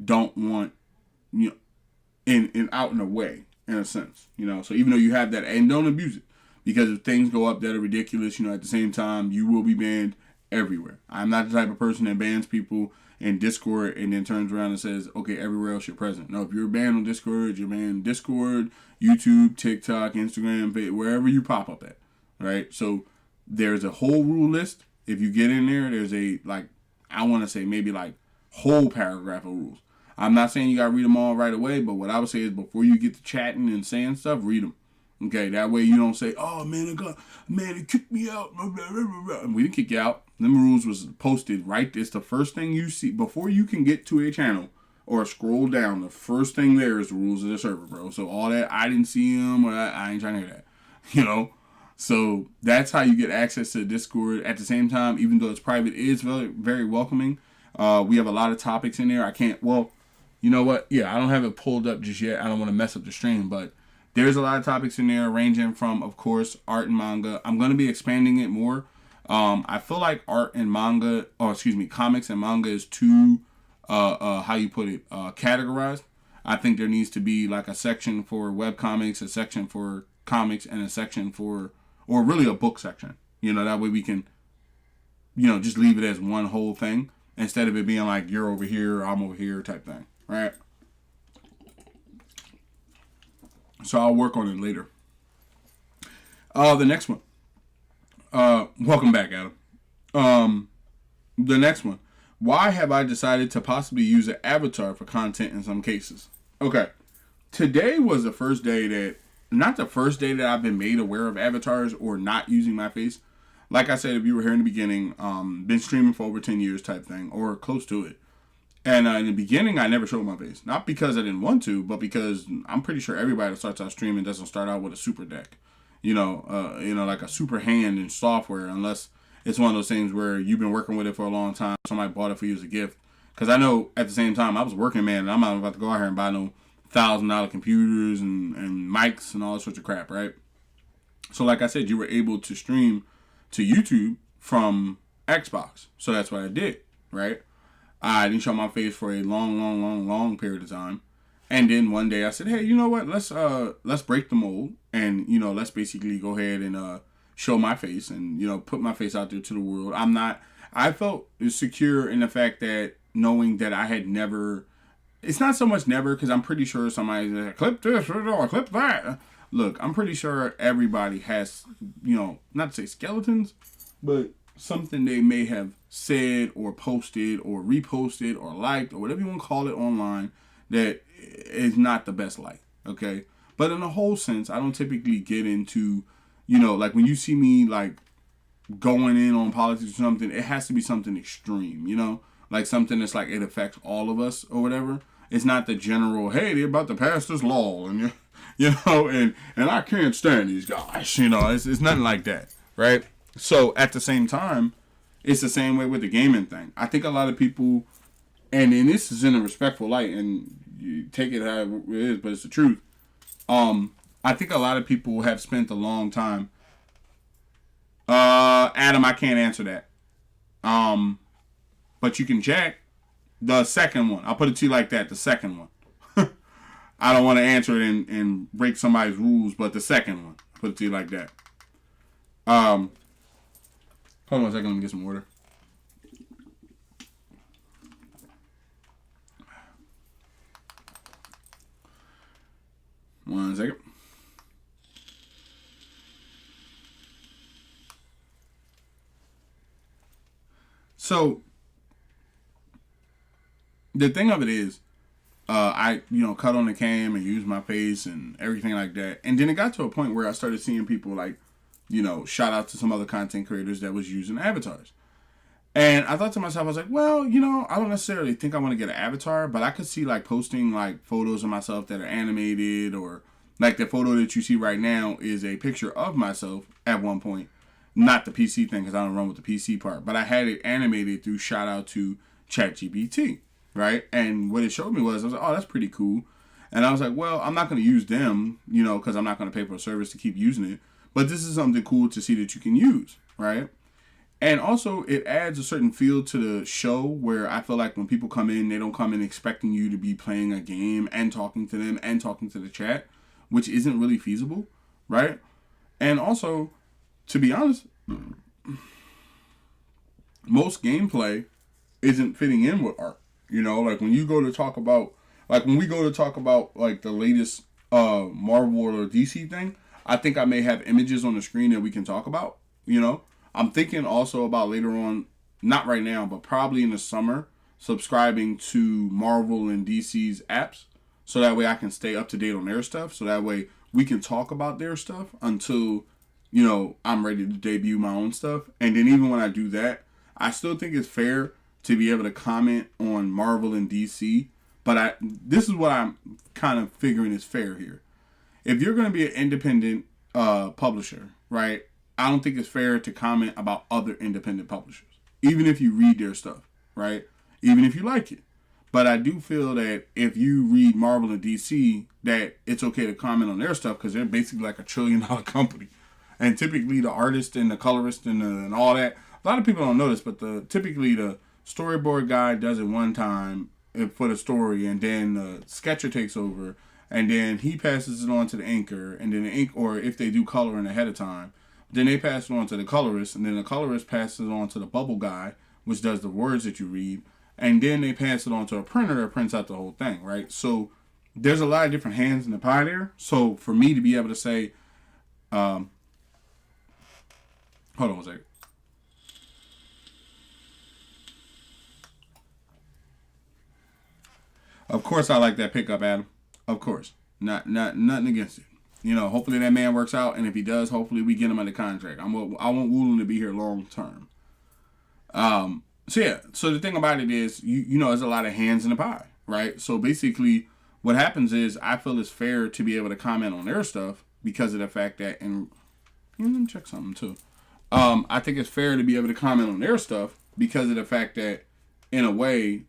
don't want, in out in a way, in a sense, so even though you have that, and don't abuse it, because if things go up that are ridiculous, at the same time, you will be banned everywhere. I'm not the type of person that bans people in Discord and then turns around and says, okay, everywhere else you're present. No, if you're banned on Discord, you're banned on Discord, YouTube, TikTok, Instagram, wherever you pop up at, right? So there's a whole rule list. If you get in there, there's I want to say maybe whole paragraph of rules. I'm not saying you got to read them all right away, but what I would say is before you get to chatting and saying stuff, read them. Okay, that way you don't say, oh, man, it kicked me out. We didn't kick you out. Them rules was posted right. It's the first thing you see. Before you can get to a channel or scroll down, the first thing there is the rules of the server, bro. So all that, I didn't see them, or I ain't trying to hear that, So that's how you get access to Discord. At the same time, even though it's private, it is very, very welcoming. We have a lot of topics in there. You know what? Yeah, I don't have it pulled up just yet. I don't want to mess up the stream, but there's a lot of topics in there ranging from, of course, art and manga. I'm going to be expanding it more. I feel like comics and manga is too, categorized. I think there needs to be a section for webcomics, a section for comics, and a section for, or really a book section. That way we can, just leave it as one whole thing instead of it being you're over here, I'm over here type thing. Right. So I'll work on it later. The next one. Welcome back, Adam. The next one. Why have I decided to possibly use an avatar for content in some cases? Okay. Today was the first day not the first day that I've been made aware of avatars or not using my face. Like I said, if you were here in the beginning, been streaming for over 10 years type thing, or close to it. And in the beginning, I never showed my face. Not because I didn't want to, but because I'm pretty sure everybody that starts out streaming doesn't start out with a super deck. Like a super hand in software, unless it's one of those things where you've been working with it for a long time. Somebody bought it for you as a gift. Because I know at the same time, I was working, man, and I'm not about to go out here and buy no $1,000 computers and mics and all that sorts of crap, right? So like I said, you were able to stream to YouTube from Xbox. So that's what I did, right? I didn't show my face for a long period of time. And then one day I said, hey, you know what? Let's break the mold and, let's basically go ahead and show my face and, you know, put my face out there to the world. I felt secure in the fact that knowing that I had never, it's not so much never, because I'm pretty sure somebody's like, clip this or clip that. Look, I'm pretty sure everybody has, you know, not to say skeletons, but something they may have said or posted or reposted or liked or whatever you want to call it online that is not the best light, okay? But in a whole sense, I don't typically get into, you know, like when you see me like going in on politics or something, it has to be something extreme, you know? Like something that's like it affects all of us or whatever. It's not the general, hey, they're about to pass this law and you know, and I can't stand these guys, you know. It's nothing like that, right? So at the same time, it's the same way with the gaming thing. I think a lot of people, and this is in a respectful light, and you take it how it is, but it's the truth. I think a lot of people have spent a long time. Adam, I can't answer that. But you can check the second one. I'll put it to you like that. The second one. I don't want to answer it and break somebody's rules, but the second one. Put it to you like that. Hold on a second. Let me get some water. One second. So, the thing of it is, I, you know, cut on the cam and use my face and everything like that. And then it got to a point where I started seeing people like, you know, shout out to some other content creators that was using avatars. And I thought to myself, I was like, well, you know, I don't necessarily think I want to get an avatar, but I could see like posting like photos of myself that are animated, or like the photo that you see right now is a picture of myself at one point. Not the PC thing, because I don't run with the PC part, but I had it animated through shout out to ChatGPT, right? And what it showed me was, I was like, oh, that's pretty cool. And I was like, well, I'm not going to use them, you know, because I'm not going to pay for a service to keep using it. But this is something cool to see that you can use, right? And also, it adds a certain feel to the show where I feel like when people come in, they don't come in expecting you to be playing a game and talking to them and talking to the chat, which isn't really feasible, right? And also, to be honest, most gameplay isn't fitting in with art. You know, like when you go to talk about, like when we go to talk about like the latest Marvel or DC thing, I think I may have images on the screen that we can talk about, you know. I'm thinking also about later on, not right now, but probably in the summer, subscribing to Marvel and DC's apps, so that way I can stay up to date on their stuff, so that way we can talk about their stuff until, you know, I'm ready to debut my own stuff. And then even when I do that, I still think it's fair to be able to comment on Marvel and DC, but this is what I'm kind of figuring is fair here. If you're going to be an independent publisher, right, I don't think it's fair to comment about other independent publishers, even if you read their stuff, right? Even if you like it. But I do feel that if you read Marvel and DC, that it's okay to comment on their stuff because they're basically like $1 trillion company. And typically the artist and the colorist and all that, a lot of people don't know this, but typically the storyboard guy does it one time for the story, and then the sketcher takes over, and then he passes it on to the inker, and then the ink, or if they do coloring ahead of time, then they pass it on to the colorist, and then the colorist passes it on to the bubble guy, which does the words that you read, and then they pass it on to a printer that prints out the whole thing, right? So there's a lot of different hands in the pie there. So for me to be able to say, hold on a second. Of course I like that pickup, Adam. Of course. Nothing against it. You know, hopefully that man works out, and if he does, hopefully we get him under contract. I want Woolen to be here long term. So yeah, so the thing about it is, you know, there's a lot of hands in the pie, right? So basically, what happens is, I feel it's fair to be able to comment on their stuff because of the fact that, and let me check something too. I think it's fair to be able to comment on their stuff because of the fact that, in a way,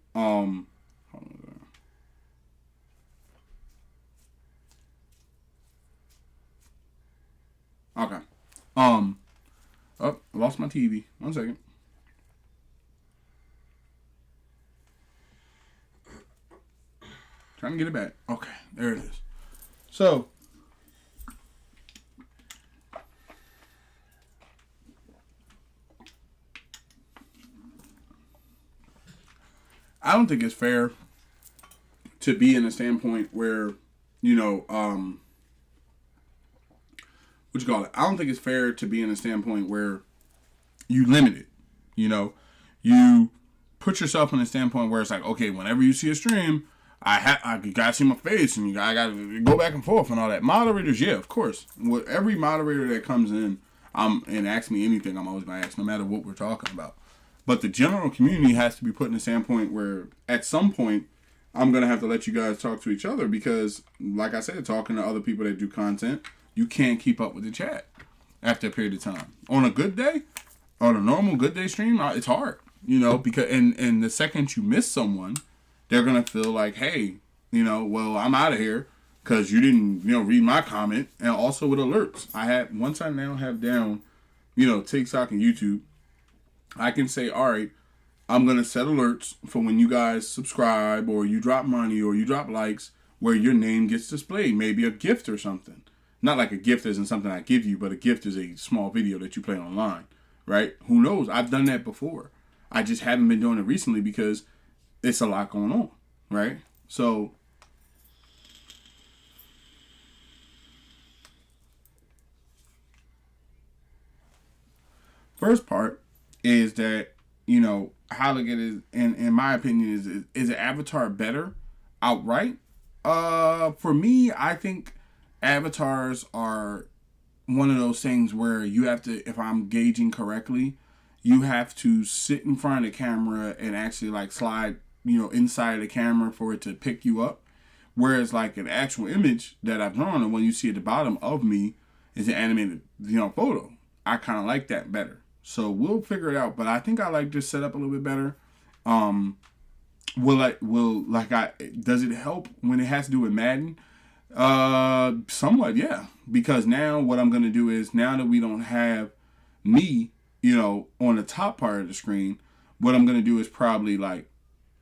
okay. Oh, I lost my TV. One second. Trying to get it back. Okay, there it is. So, I don't think it's fair to be in a standpoint where, you know, what you call it? I don't think it's fair to be in a standpoint where you limit it. You know, you put yourself in a standpoint where it's like, okay, whenever you see a stream, I gotta see my face and I gotta go back and forth and all that. Moderators, yeah, of course. With every moderator that comes in, and asks me anything, I'm always gonna ask, no matter what we're talking about. But the general community has to be put in a standpoint where, at some point, I'm gonna have to let you guys talk to each other because, like I said, talking to other people that do content, you can't keep up with the chat after a period of time. On a good day, on a normal good day stream, it's hard, you know, because and the second you miss someone, they're gonna feel like, hey, you know, well, I'm out of here because you didn't, you know, read my comment. And also with alerts, once I now have down, you know, TikTok and YouTube, I can say, all right, I'm gonna set alerts for when you guys subscribe or you drop money or you drop likes where your name gets displayed, maybe a gift or something. Not like a gift isn't something I give you, but a gift is a small video that you play online, right? Who knows? I've done that before. I just haven't been doing it recently because it's a lot going on, right? So first part is that, you know, how to get it, in my opinion, is an avatar better outright? For me, I think avatars are one of those things where you have to, if I'm gauging correctly, you have to sit in front of the camera and actually like slide, you know, inside of the camera for it to pick you up. Whereas like an actual image that I've drawn, and when you see at the bottom of me is an animated, you know, photo. I kind of like that better. So we'll figure it out. But I think I like this setup a little bit better. Does it help when it has to do with Madden? Somewhat, yeah. Because now what I'm going to do is, now that we don't have me, you know, on the top part of the screen, what I'm going to do is probably like,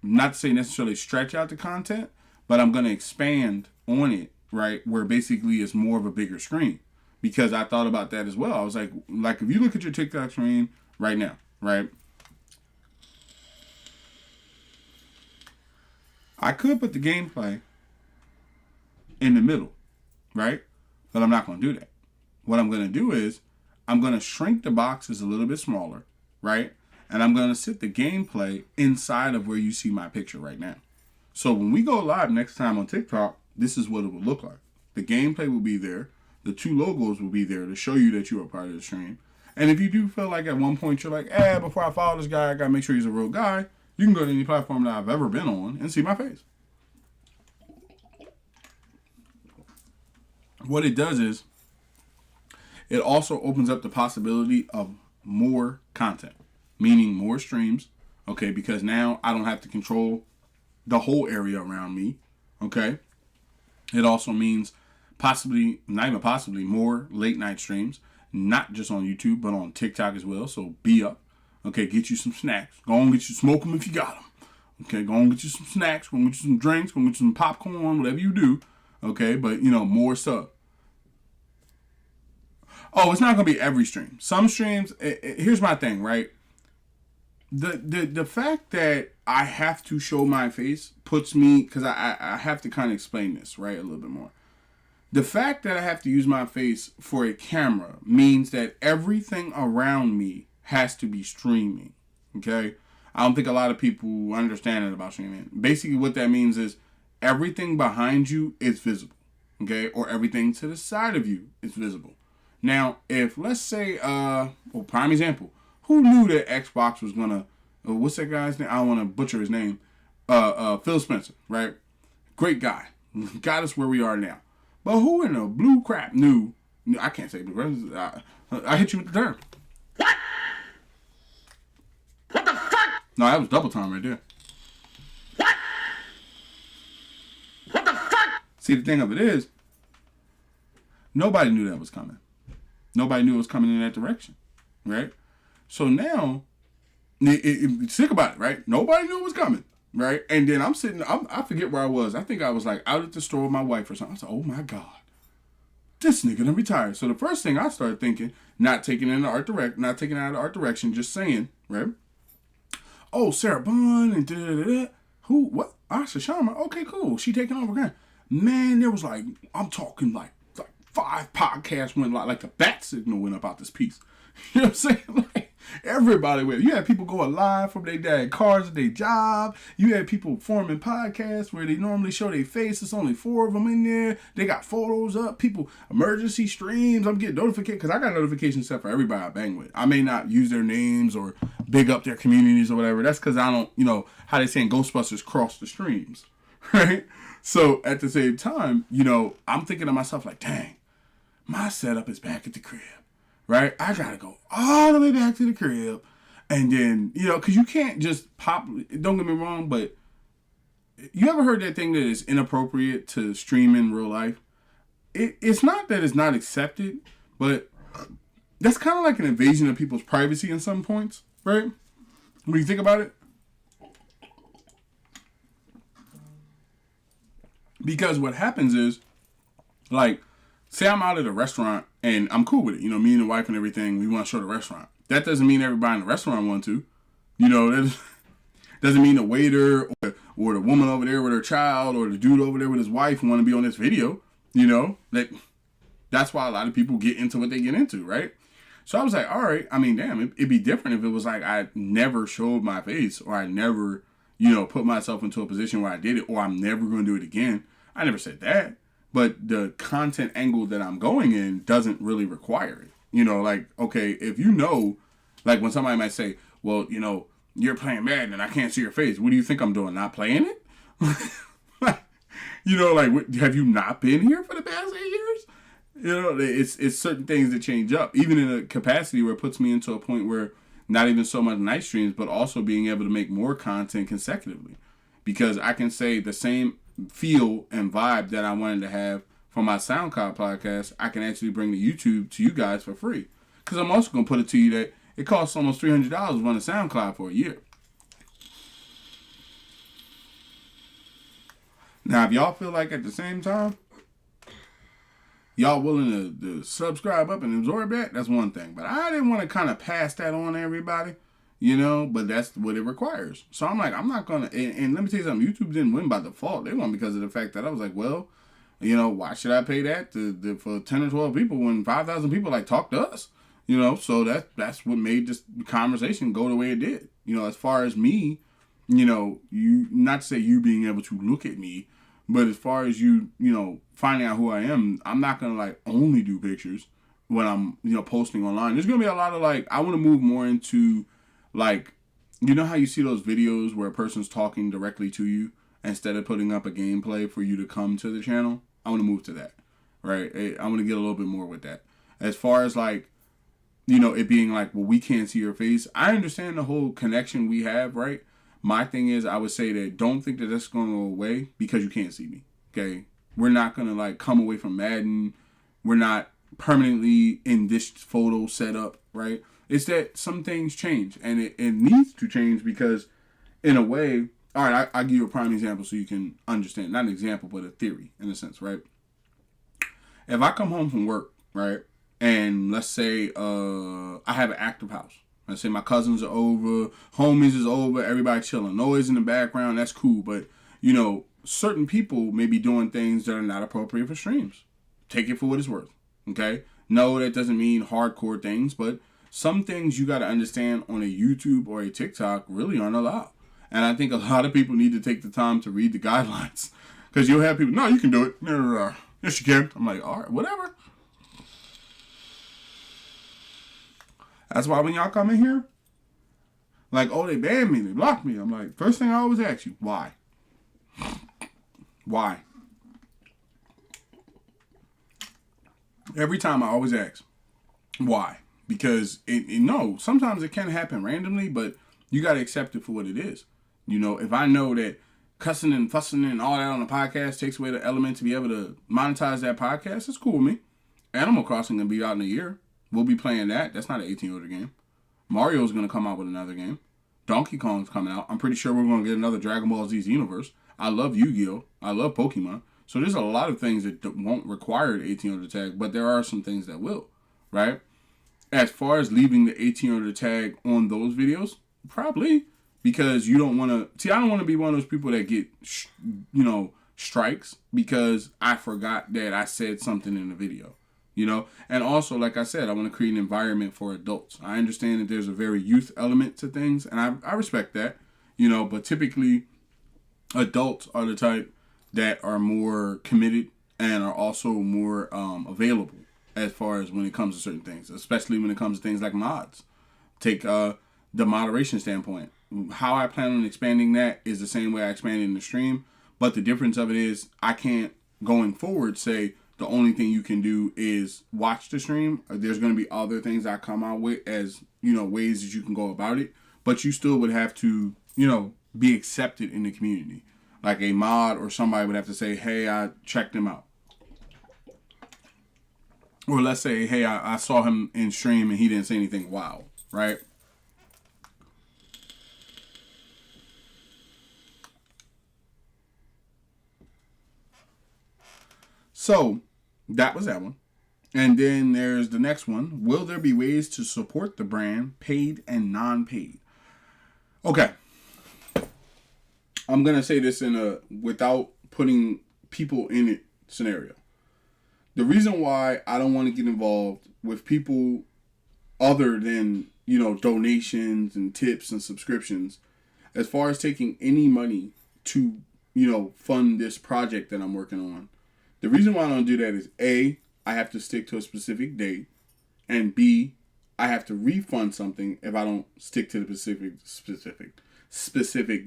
not to say necessarily stretch out the content, but I'm going to expand on it, right? Where basically it's more of a bigger screen. Because I thought about that as well. I was like if you look at your TikTok screen right now, right? I could put the gameplay in the middle, right? But I'm not going to do that. What I'm going to do is I'm going to shrink the boxes a little bit smaller, right? And I'm going to sit the gameplay inside of where you see my picture right now. So when we go live next time on TikTok, this is what it will look like. The gameplay will be there. The two logos will be there to show you that you are part of the stream. And if you do feel like at one point you're like, before I follow this guy, I got to make sure he's a real guy, you can go to any platform that I've ever been on and see my face. What it does is it also opens up the possibility of more content, meaning more streams, okay, because now I don't have to control the whole area around me, okay? It also means possibly, not even possibly, more late night streams, not just on YouTube, but on TikTok as well, so be up, okay, get you some snacks, go on get you, smoke them if you got them, okay, go on get you some snacks, go on get you some drinks, go on get you some popcorn, whatever you do, okay, but, you know, more stuff. Oh, it's not going to be every stream. Some streams, here's my thing, right? The fact that I have to show my face puts me, because I have to kind of explain this, right, a little bit more. The fact that I have to use my face for a camera means that everything around me has to be streaming, okay? I don't think a lot of people understand it about streaming. Basically, what that means is everything behind you is visible, okay? Or everything to the side of you is visible. Now, if, let's say, prime example, who knew that Xbox was going to, what's that guy's name? I don't want to butcher his name. Phil Spencer, right? Great guy. Got us where we are now. But who in the blue crap knew, I can't say blue crap, I hit you with the term. What? What the fuck? No, that was double time right there. What? What the fuck? See, the thing of it is, nobody knew that was coming. Nobody knew it was coming in that direction, right? So now, think about it, right? Nobody knew it was coming, right? And then I'm sitting, I forget where I was. I think I was like out at the store with my wife or something. I was like, oh my God, this nigga done retired. So the first thing I started thinking, not taking it out of the art direction, just saying, right? Oh, Sarah Bond and da-da-da-da. Who? What? Asha Sharma? Okay, cool. She taking over again. Man, there was like, I'm talking like 5 podcasts went like the bat signal went up out this piece. You know what I'm saying? Like, everybody went. You had people going live from their dad cars at their job. You had people forming podcasts where they normally show their face. It's only 4 of them in there. They got photos up. People, emergency streams. I'm getting notifications because I got notifications set for everybody I bang with. I may not use their names or big up their communities or whatever. That's because I don't, how they saying Ghostbusters cross the streams, right? So at the same time, I'm thinking to myself like, dang, my setup is back at the crib. Right? I gotta go all the way back to the crib. And then, because you can't just pop. Don't get me wrong, but you ever heard that thing that is inappropriate to stream in real life? It's not that it's not accepted, but that's kind of like an invasion of people's privacy in some points, right? When you think about it. Because what happens is, like, say I'm out at a restaurant and I'm cool with it. Me and the wife and everything, we want to show the restaurant. That doesn't mean everybody in the restaurant want to. That doesn't mean the waiter or the woman over there with her child or the dude over there with his wife want to be on this video. That's why a lot of people get into what they get into, right? So I was like, all right, I mean, damn, it'd be different if it was like I never showed my face or I never, put myself into a position where I did it or I'm never going to do it again. I never said that. But the content angle that I'm going in doesn't really require it. Like, okay, if like when somebody might say, well, you're playing Madden and I can't see your face. What do you think I'm doing? Not playing it? Like, have you not been here for the past 8 years? It's certain things that change up, even in a capacity where it puts me into a point where not even so much night streams, but also being able to make more content consecutively. Because I can say the same feel and vibe that I wanted to have for my SoundCloud podcast, I can actually bring to YouTube to you guys for free. Because I'm also going to put it to you that it costs almost $300 to run a SoundCloud for a year. Now, if y'all feel like at the same time, y'all willing to subscribe up and absorb that, that's one thing. But I didn't want to kind of pass that on to everybody. But that's what it requires. So I'm like, I'm not going to, and let me tell you something, YouTube didn't win by default. They won because of the fact that I was like, well, why should I pay that for 10 or 12 people when 5,000 people talk to us? So that's what made this conversation go the way it did. As far as me, you, not to say you being able to look at me, but as far as you, finding out who I am, I'm not going to only do pictures when I'm, posting online. There's going to be a lot of I want to move more into how you see those videos where a person's talking directly to you instead of putting up a gameplay for you to come to the channel? I want to move to that, right? I want to get a little bit more with that. As far as it being well, we can't see your face. I understand the whole connection we have, right? My thing is, I would say that don't think that that's going to go away because you can't see me, okay? We're not going to come away from Madden. We're not permanently in this photo setup, right? It's that some things change, and it needs to change because, in a way, all right, I'll give you a prime example so you can understand. Not an example, but a theory, in a sense, right? If I come home from work, right, and let's say I have an active house. Let's say my cousins are over, homies is over, everybody chilling. Noise in the background, that's cool. But, certain people may be doing things that are not appropriate for streams. Take it for what it's worth, okay? No, that doesn't mean hardcore things, but some things you got to understand on a YouTube or a TikTok really aren't allowed. And I think a lot of people need to take the time to read the guidelines. Because you'll have people, no, you can do it. No. Yes, you can. I'm like, all right, whatever. That's why when y'all come in here, oh, they banned me, they blocked me. I'm like, first thing I always ask you, why? Why? Every time I always ask, why? Because, sometimes it can happen randomly, but you got to accept it for what it is. If I know that cussing and fussing and all that on the podcast takes away the element to be able to monetize that podcast, it's cool with me. Animal Crossing going to be out in a year. We'll be playing that. That's not an 18-year game. Mario's going to come out with another game. Donkey Kong's coming out. I'm pretty sure we're going to get another Dragon Ball Z's universe. I love Yu-Gi-Oh! I love Pokemon. So there's a lot of things that won't require the 18 tag, but there are some things that will, right? As far as leaving the 18 tag on those videos, probably. because you don't want to. See, I don't want to be one of those people that get, strikes because I forgot that I said something in the video. And also, like I said, I want to create an environment for adults. I understand that there's a very youth element to things, and I respect that, but typically adults are the type that are more committed and are also more available as far as when it comes to certain things, especially when it comes to things like mods. Take the moderation standpoint. How I plan on expanding that is the same way I expanded in the stream, but the difference of it is I can't, going forward, say the only thing you can do is watch the stream. There's going to be other things I come out with as, ways that you can go about it. But you still would have to, be accepted in the community. Like a mod or somebody would have to say, hey, I checked him out. Or let's say, hey, I saw him in stream and he didn't say anything wow, right? So that was that one. And then there's the next one. Will there be ways to support the brand, paid and non-paid? Okay. I'm going to say this without putting people in it scenario. The reason why I don't want to get involved with people other than, donations and tips and subscriptions, as far as taking any money to, fund this project that I'm working on. The reason why I don't do that is A, I have to stick to a specific date, and B, I have to refund something if I don't stick to the specific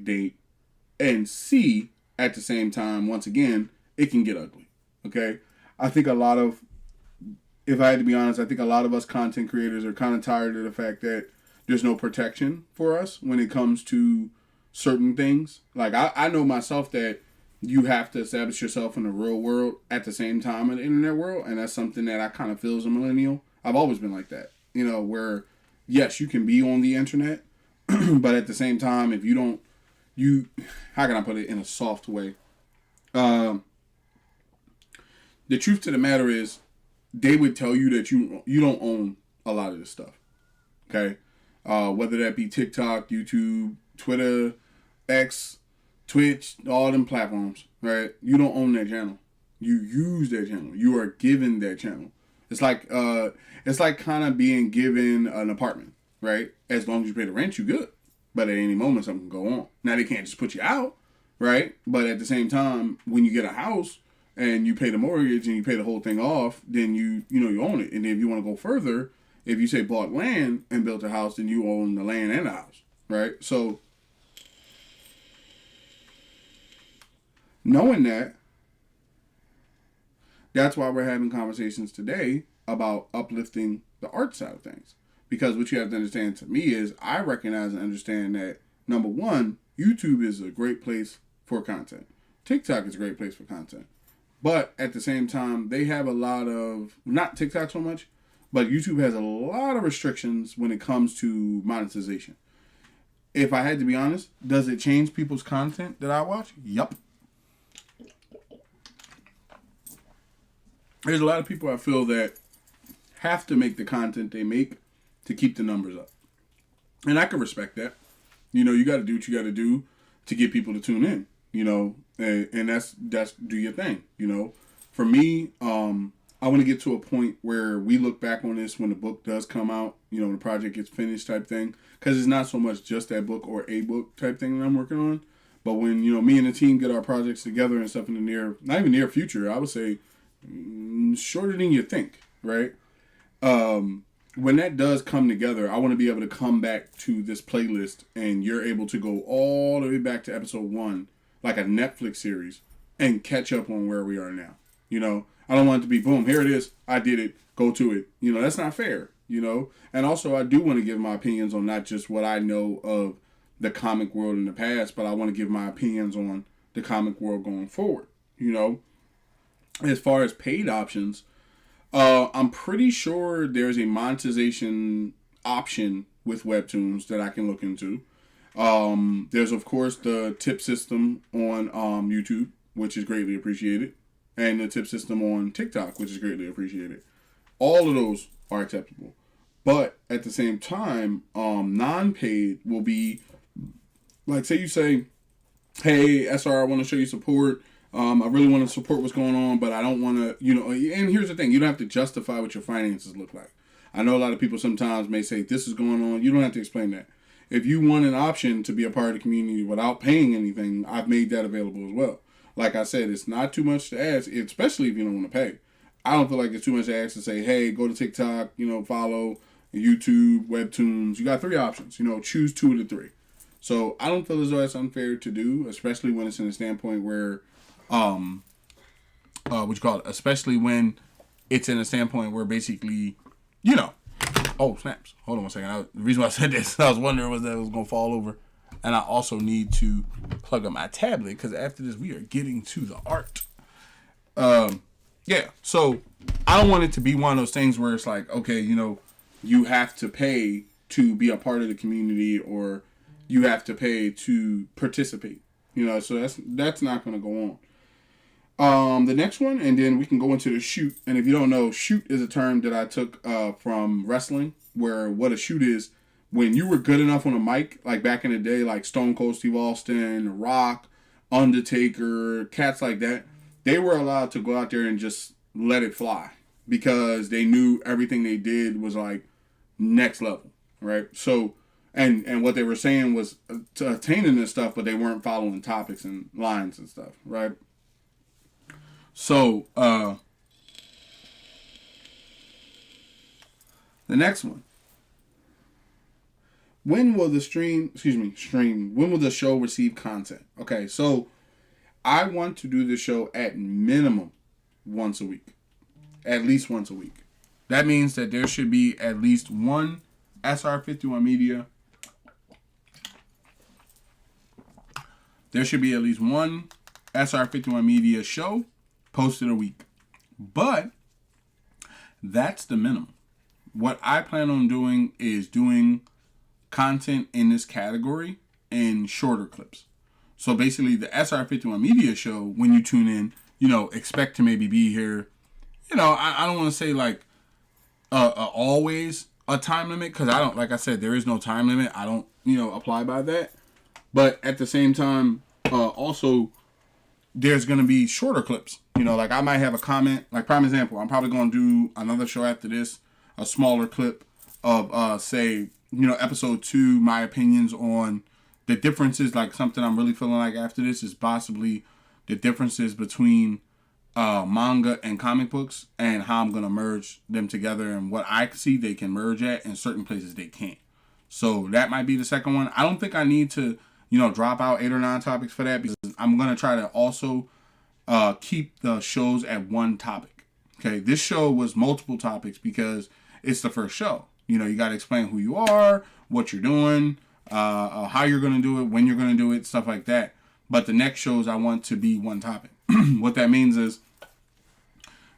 date, and C, at the same time, once again, it can get ugly. Okay, I think if I had to be honest, I think a lot of us content creators are kind of tired of the fact that there's no protection for us when it comes to certain things. Like I know myself that you have to establish yourself in the real world at the same time in the internet world. And that's something that I kind of feel as a millennial. I've always been like that, where yes, you can be on the internet, but at the same time, if how can I put it in a soft way? The truth to the matter is they would tell you that you don't own a lot of this stuff. Okay. Whether that be TikTok, YouTube, Twitter, X, Twitch, all them platforms, right? You don't own that channel. You use that channel. You are given that channel. It's like kind of being given an apartment, right? As long as you pay the rent, you good. But at any moment, something can go on. Now they can't just put you out, right? But at the same time, when you get a house and you pay the mortgage and you pay the whole thing off, then you own it. And then if you want to go further, if you say bought land and built a house, then you own the land and the house, right? So knowing that's why we're having conversations today about uplifting the art side of things. Because what you have to understand to me is I recognize and understand that, number one, YouTube is a great place for content. TikTok is a great place for content. But at the same time, they have a lot of, not TikTok so much, but YouTube has a lot of restrictions when it comes to monetization. If I had to be honest, does it change people's content that I watch? Yup. There's a lot of people I feel that have to make the content they make to keep the numbers up. And I can respect that. You got to do what you got to do to get people to tune in, and that's do your thing, For me, I want to get to a point where we look back on this when the book does come out, the project gets finished type thing. Because it's not so much just that book or a book type thing that I'm working on. But when, me and the team get our projects together and stuff in the not even near future, I would say shorter than you think, right? When that does come together, I want to be able to come back to this playlist and you're able to go all the way back to episode 1, like a Netflix series, and catch up on where we are now. I don't want it to be, boom, here it is, I did it, go to it. That's not fair, And also, I do want to give my opinions on not just what I know of the comic world in the past, but I want to give my opinions on the comic world going forward, As far as paid options, I'm pretty sure there's a monetization option with Webtoons that I can look into. There's, of course, the tip system on YouTube, which is greatly appreciated, and the tip system on TikTok, which is greatly appreciated. All of those are acceptable. But at the same time, non-paid will be Like, say you say, hey, SR, I want to show you support. I really want to support what's going on, but I don't want to, and here's the thing. You don't have to justify what your finances look like. I know a lot of people sometimes may say, this is going on. You don't have to explain that. If you want an option to be a part of the community without paying anything, I've made that available as well. Like I said, it's not too much to ask, especially if you don't want to pay. I don't feel like it's too much to ask to say, hey, go to TikTok, follow YouTube, Webtoons. You got 3 options. Choose 2 of the 3. So I don't feel as though that's unfair to do, especially when it's in a standpoint where, especially when it's in a standpoint where basically, oh, snaps. Hold on one second. The reason why I said this, I was wondering was that it was going to fall over. And I also need to plug up my tablet because after this, we are getting to the art. Yeah, so I don't want it to be one of those things where it's like, okay, you have to pay to be a part of the community or you have to pay to participate. So that's not going to go on. The next one, and then we can go into the shoot. And if you don't know, shoot is a term that I took from wrestling, where what a shoot is, when you were good enough on a mic, like back in the day, like Stone Cold Steve Austin, The Rock, Undertaker, cats like that, they were allowed to go out there and just let it fly because they knew everything they did was like next level, right? So, and what they were saying was to attaining this stuff, but they weren't following topics and lines and stuff, right? So, the next one. When will the when will the show receive content? Okay, so I want to do the show at minimum once a week. At least once a week. That means that there should be at least one SR51 Media. There should be at least one SR51 Media show posted a week. But that's the minimum. What I plan on doing is doing content in this category in shorter clips. So basically the SR51 Media show, when you tune in, expect to maybe be here. I don't want to say like always a time limit because I don't, like I said, there is no time limit. I don't, apply by that. But at the same time, also there's going to be shorter clips. Like I might have a comment, like prime example, I'm probably going to do another show after this, a smaller clip of say, episode 2, my opinions on the differences, like something I'm really feeling like after this is possibly the differences between manga and comic books and how I'm going to merge them together and what I see they can merge at and certain places they can't. So that might be the second one. I don't think I need to, drop out 8 or 9 topics for that because I'm going to try to also keep the shows at one topic. Okay, this show was multiple topics because it's the first show. You got to explain who you are, what you're doing, how you're going to do it, when you're going to do it, stuff like that. But the next shows I want to be one topic. What that means is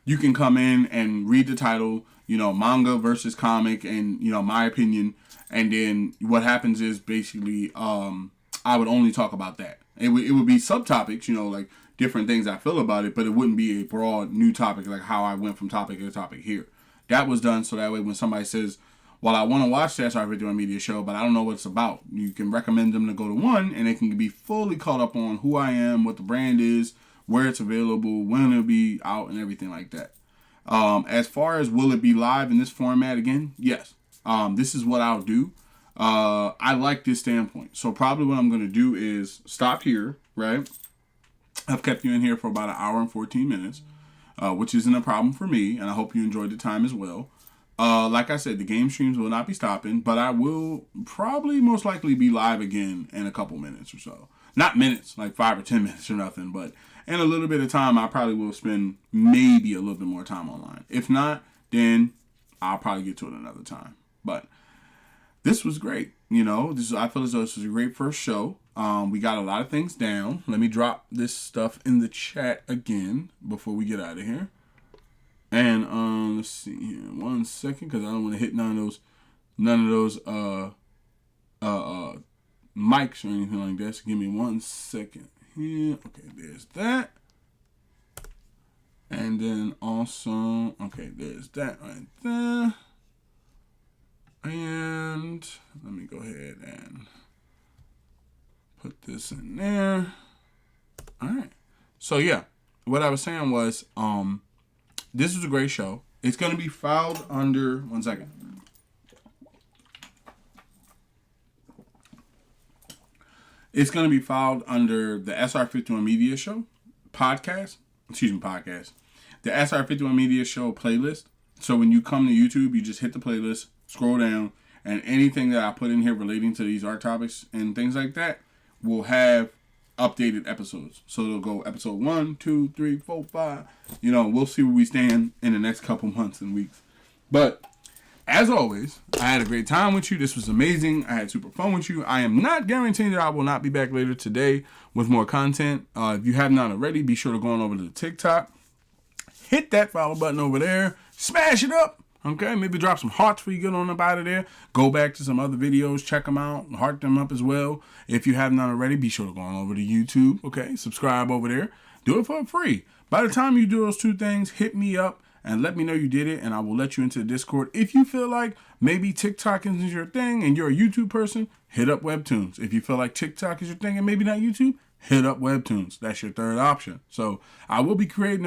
you can come in and read the title, manga versus comic and, my opinion. And then what happens is basically I would only talk about that. It would be subtopics, like different things I feel about it, but it wouldn't be a broad new topic like how I went from topic to topic here. That was done so that way when somebody says, well, I want to watch the SR51 Media show, but I don't know what it's about, you can recommend them to go to one and they can be fully caught up on who I am, what the brand is, where it's available, when it'll be out, and everything like that. As far as will it be live in this format again? Yes. This is what I'll do. I like this standpoint. So probably what I'm going to do is stop here, right? I've kept you in here for about an hour and 14 minutes, which isn't a problem for me, and I hope you enjoyed the time as well. Like I said, the game streams will not be stopping, but I will probably most likely be live again in a couple minutes or so. Not minutes, like 5 or 10 minutes or nothing, but in a little bit of time, I probably will spend maybe a little bit more time online. If not, then I'll probably get to it another time. But this was great. I feel as though this was a great first show. We got a lot of things down. Let me drop this stuff in the chat again before we get out of here. And let's see here, 1 second, because I don't want to hit none of those mics or anything like that. So give me 1 second here. Okay, there's that. And then also, okay, there's that right there. And let me go ahead and Put this in there. All right. So yeah, what I was saying was, this is a great show. It's going to be filed under, one second. It's going to be filed under the SR51Media show podcast. Podcast. The SR51Media show playlist. So when you come to YouTube, you just hit the playlist, scroll down, and anything that I put in here relating to these art topics and things like that will have updated episodes. So it'll go episode 1, 2, 3, 4, 5. You know, we'll see where we stand in the next couple months and weeks. But as always, I had a great time with you. This was amazing. I had super fun with you. I am not guaranteeing that I will not be back later today with more content. If you have not already, be sure to go on over to the TikTok. Hit that follow button over there. Smash it up. Okay, maybe drop some hearts before you get on up out of there. Go back to some other videos. Check them out. Heart them up as well. If you have not already, be sure to go on over to YouTube. Okay, subscribe over there. Do it for free. By the time you do those two things, hit me up and let me know you did it, and I will let you into the Discord. If you feel like maybe TikTok isn't your thing and you're a YouTube person, hit up Webtoons. If you feel like TikTok is your thing and maybe not YouTube, hit up Webtoons. That's your third option. So I will be creating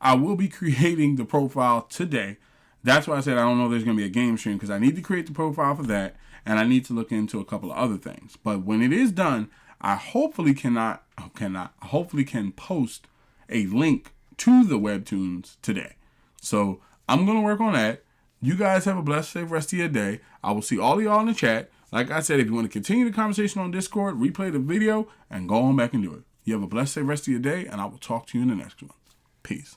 I will be creating the profile today. That's why I said I don't know if there's going to be a game stream, because I need to create the profile for that, and I need to look into a couple of other things. But when it is done, I hopefully can post a link to the Webtoons today. So I'm going to work on that. You guys have a blessed, safe rest of your day. I will see all of y'all in the chat. Like I said, if you want to continue the conversation on Discord, replay the video, and go on back and do it. You have a blessed, safe rest of your day, and I will talk to you in the next one. Peace.